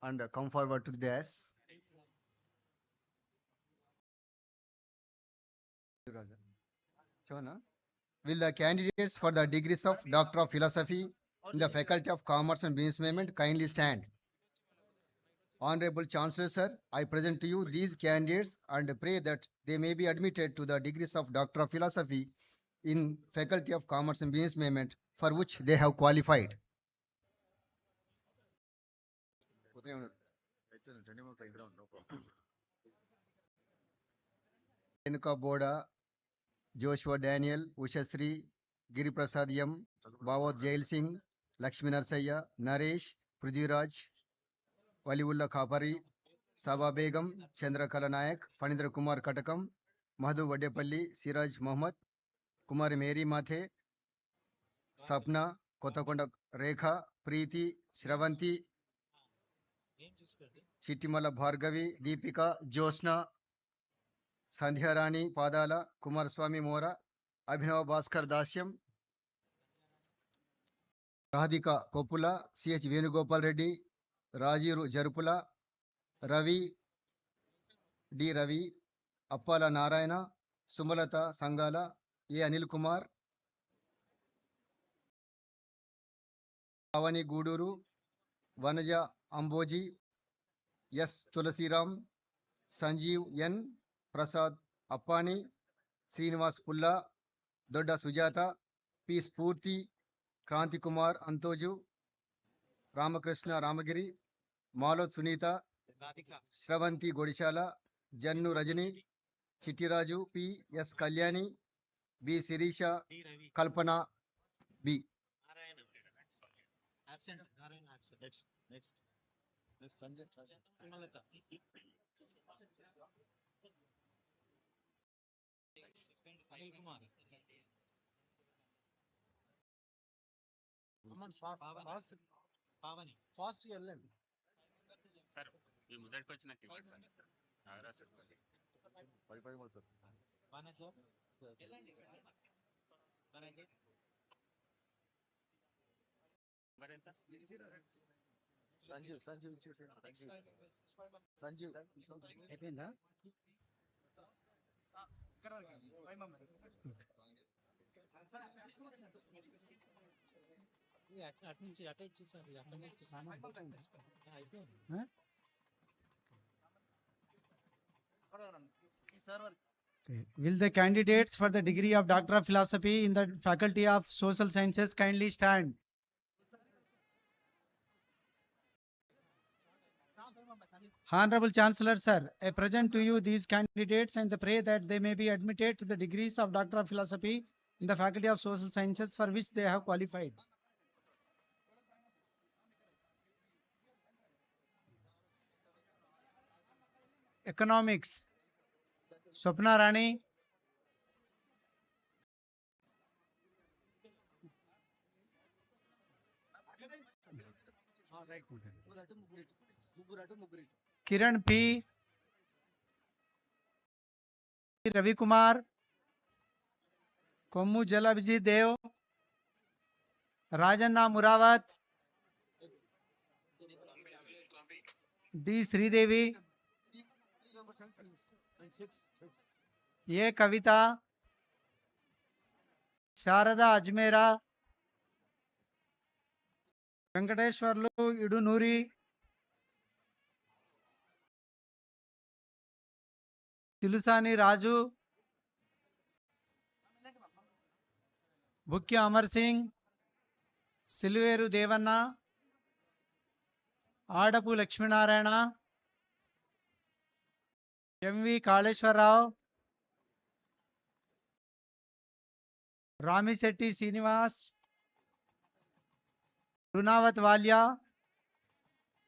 and come forward to the dais. Shona, will the candidates for the degrees of Doctor of Philosophy in the Faculty of Commerce and Business Management kindly stand? Honorable Chancellor, sir, I present to you these candidates and pray that they may be admitted to the degrees of Doctor of Philosophy in Faculty of Commerce and Business Management for which they have qualified. Renuka Boda, Joshua Daniel, Ushasri, Giri Prasad M, Bhavod Jail Singh, Lakshmi Narsaya, Naresh, Prithviraj, Waliullah Khapari, Saba Begum, Chandrakala Nayak, Fanindra Kumar Katakam, Madhu Vadepalli, Siraj Mohammed, Kumari Mary Mathe, Sapna, Kotakonda Rekha, Preeti, Shravanti, Chittimala Bhargavi, Deepika, Josna, Sandhya Rani, Padala, Kumaraswamy Mora, Abhinav Bhaskar Dasyam, Radhika Kopula, C.H. Venugopal Reddy, Rajiru Jarupula, Ravi, D. Ravi, Appala Narayana, Sumalata Sangala, A. Anil Kumar, Pavani Guduru, Vanaja Amboji, S. Tulasiram, Sanjeev N. Prasad Appani, Srinivas Pulla, Dodda Sujata, P. Spurti, Kranti Kumar Antoju, Ramakrishna Ramagiri, Malot Sunita, Shravanti Godishala, Jannu Rajani, Chittiraju P. S. Kalyani, B. Sirisha, Kalpana B. అయిపోయిందా? ఆ? Okay. Will the candidates for the degree of Doctor of Philosophy in the Faculty of Social Sciences kindly stand? Honorable Chancellor, sir, I present to you these candidates and pray that they may be admitted to the degrees of Doctor of Philosophy in the Faculty of Social Sciences for which they have qualified. Economics, Swapna Rani, Kiran P, Ravi Kumar, Kommu Jalabji Dev, Rajanna Murawat, D. Sridevi, A. Kavita, Sharada Ajmera, Venkateshwarlu Idunuri, Tilusani Raju, Bukya Amar Singh, Silveru Devanna, Adapu Lakshminarayana, M.V. Kaleshwarrao, Ramisetti Srinivas, Runawat Walia,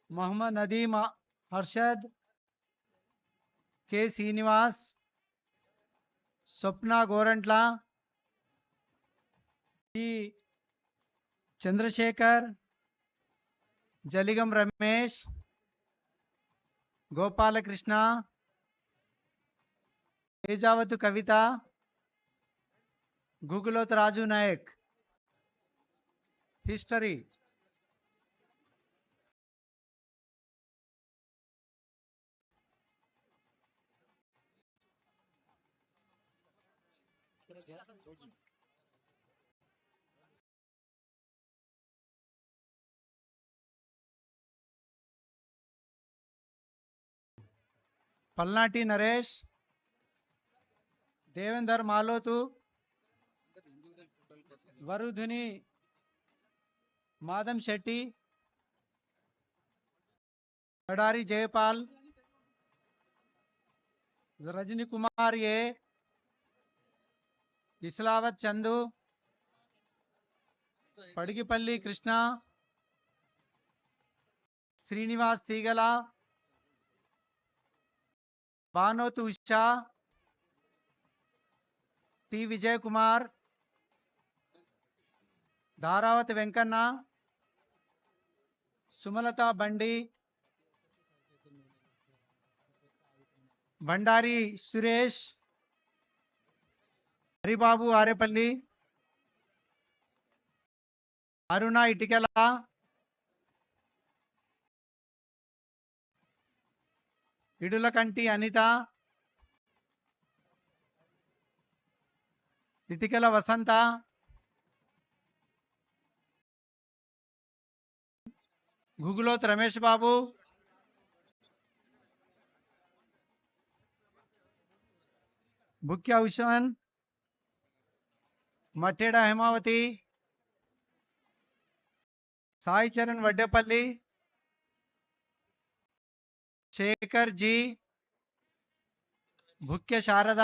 Muhammad Nadeem Harshad, K. Srinivas, Swapna Gorantla, P. Chandrasekhar, Jaligam Ramesh, Gopala Krishna, తేజావతు Kavitha, Guguloth Raju Naik. History. Palnati Naresh, Devender Malothu, వరుధుని మాదం Shetty, Kadari Jaipal, Rajani Kumar A, Islavath Chandu, పడిగిపల్లి Krishna, Srinivas Theegala, Banothu Usha, T Vijay Kumar, Dharavathi Venkanna, Sumalatha Bandi, Bandari Suresh, Haribabu Arepalli, Aruna Itikela, Idulakanti Anitha, Itikela Vasantha, Guguloth Ramesh Babu, Bukya Hushan, Matteda Hemavathi, Sai Charan Vaddepalli, Shekar G, Bhukya Sharada,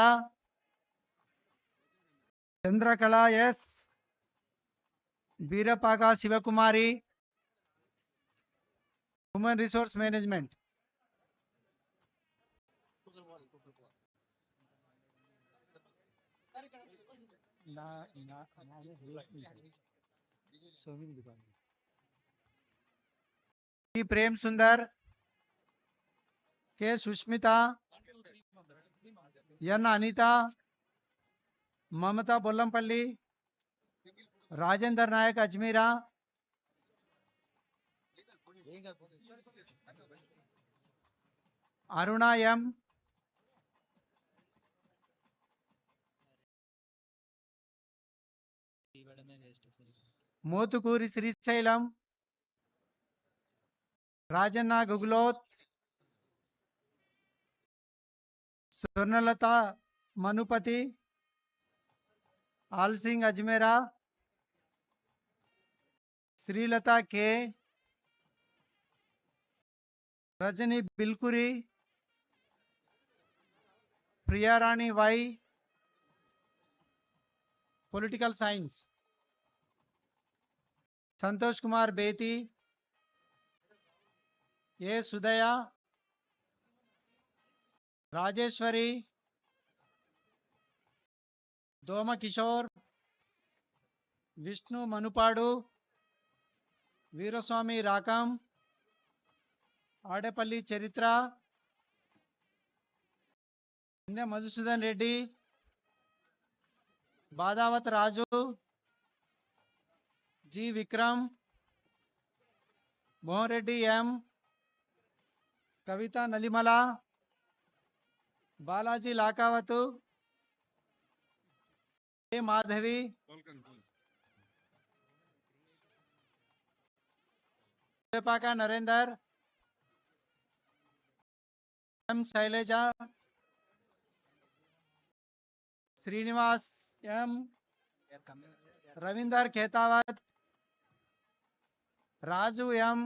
Chandrakala S, Beerapaka Shivakumari, human resource management. T Prem Sundar, K Sushmitha, N Anitha, Mamatha Bollampalli, Rajender Nayak Ajmeera, Aruna M, Mothukuri Srisailam, Rajanna Guguloth, Swarnalatha Manupathi, Alsingh Ajmera, Srilatha K, Rajani బిల్కురి, ప్రియారాణి Y, political science, Santosh Kumar Bethi, A Sudaya, Rajeshwari, Doma Kishore, Vishnu Manupadu, Veeraswamy Rakam, Adepalli Charitra, Madhusudan Reddy, Badavath Raju, G Vikram, Mohan Reddy M, Kavitha Nalimala, Balaji Lakavathu, A Madhavi, Paka Narender, M Shailaja, Srinivas M, Ravinder Khetavath, Raju M,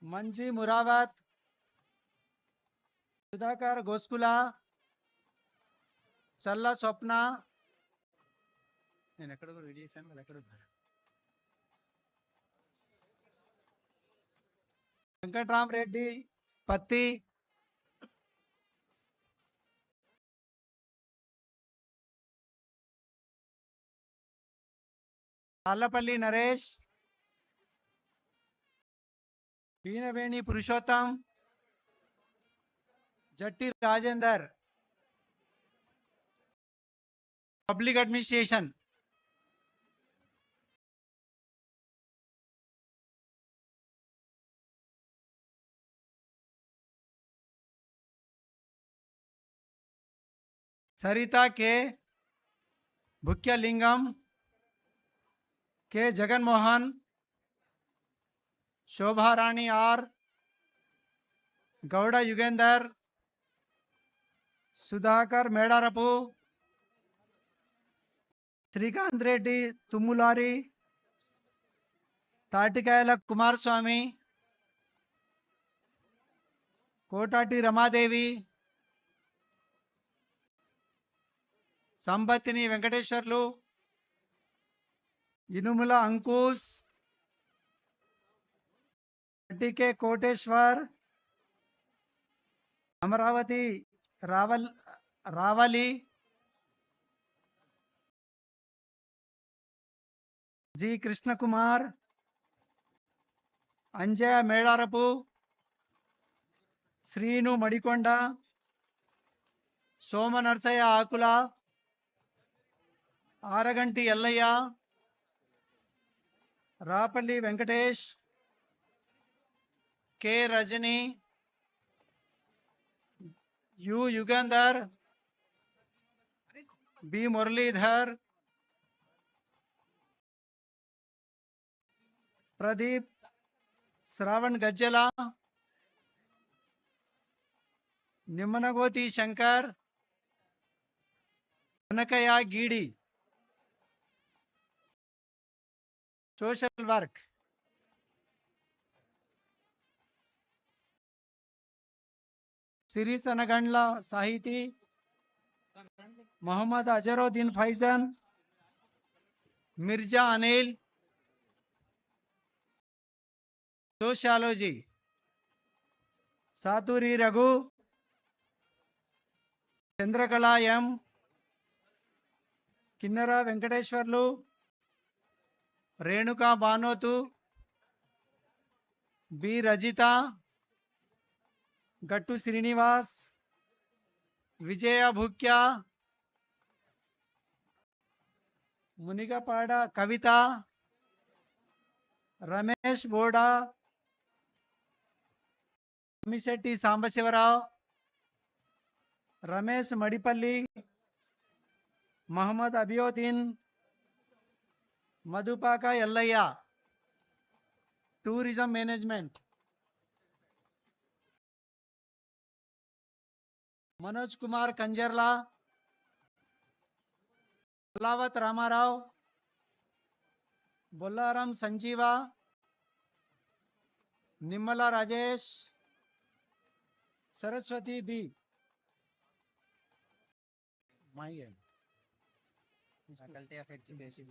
Manji Muravath, Sudhakar Goskula, Challa Swapna, నేను ఎక్కడ ready చేశాను వాళ్ళు ఎక్కడ Venkatramareddy Patti, Tallapalli Naresh, Peenaveni Purushottam, Jatti Rajender, Public Administration. Sarita K. Bhukyalingam, K. Jagan Mohan, Shobha Rani R. Gauda Yugender, Sudhakar Medarapu, Srikant Reddy Tumulari, Tatikayala Kumarswamy, Kotati Ramadevi, Sambatini Venkateswarlu, Inumula Ankush, TK Koteshwar, Amaravati Ravali, G. Krishna Kumar, Anjaya Medarapu, Srinu Madikonda, Soma Narsaya Akula, Araganti Yellaya, Rapalli Venkatesh, K. Rajani, U. Yugandhar, B. Muralidhar, Pradeep, Sravan Gajjala, Nimanagoti Shankar, Kanakaya Gidi. Social work. Siris Anagandla Sahiti, Muhammad Azharuddin Faizan, Mirza Anil, Sociology, Saturi Raghu, Chandrakala M, Kinnara Venkateshwarlu, Renuka Banotu, B. Rajita, Gattu Srinivas, Vijaya Bhukya, Munigapada Kavita, Ramesh Boda, Amisetti Sambasivarao, Ramesh Madipalli, Muhammad Abiodin, Madhupaka Yellaya, Tourism Management, Manoj Kumar Kanjarla, Palawat Ramarao, Bollaram Sanjeeva, Nimala Rajesh, Saraswati B. My end. Faculty of Education.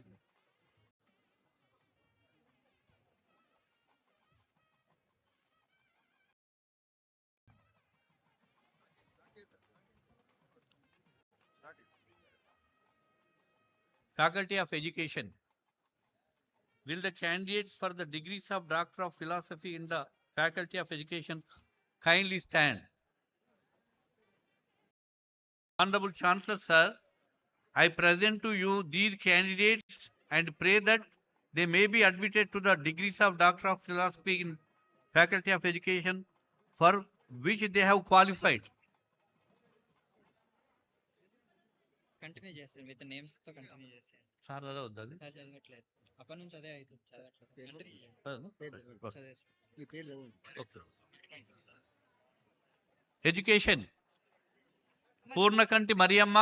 Faculty of Education. Will the candidates for the degrees of Doctor of Philosophy in the Faculty of Education kindly stand? Honorable Chancellor, sir, I present to you these candidates and pray that they may be admitted to the degrees of Doctor of Philosophy in Faculty of Education for which they have qualified. Continue చేసాను with names తో continue చేసాను sir చదవద్దు అది. Sir చదవట్లేదు అప్పటి నుంచి అదే అవుతుంది చదవట్లేదు చదివేసి education Purnakanti Mariyamma,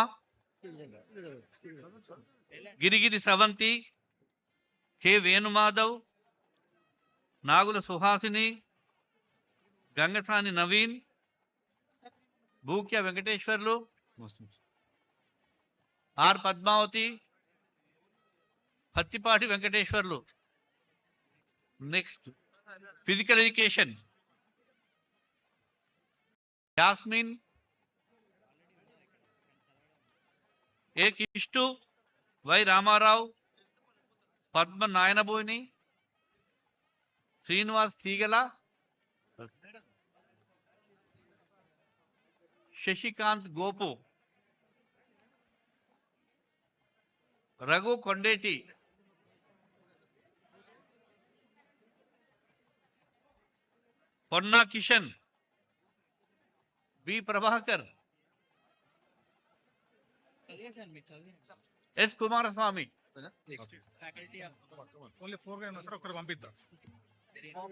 Girigiri Sravanthi, K Venumadhav, Nagula Suhasini, Gangasani Naveen, Bhukya Venkateswarlu, R Padmavathi, Pattipati Venkateswarlu. Next physical education Yasmin, A Kishtu, Y Ramarao, Padma Nayanaboini, Srinivas Teegala, Sasikanth Gopu. Raghu Kondeti, Ponna Kishan, V. Prabhakar, చదివేశాను మీరు చదివేయండి. S. Kumaraswamy. Faculty of only 4 గా ఉన్నా సార్ ఒకసారి పంపిద్దాం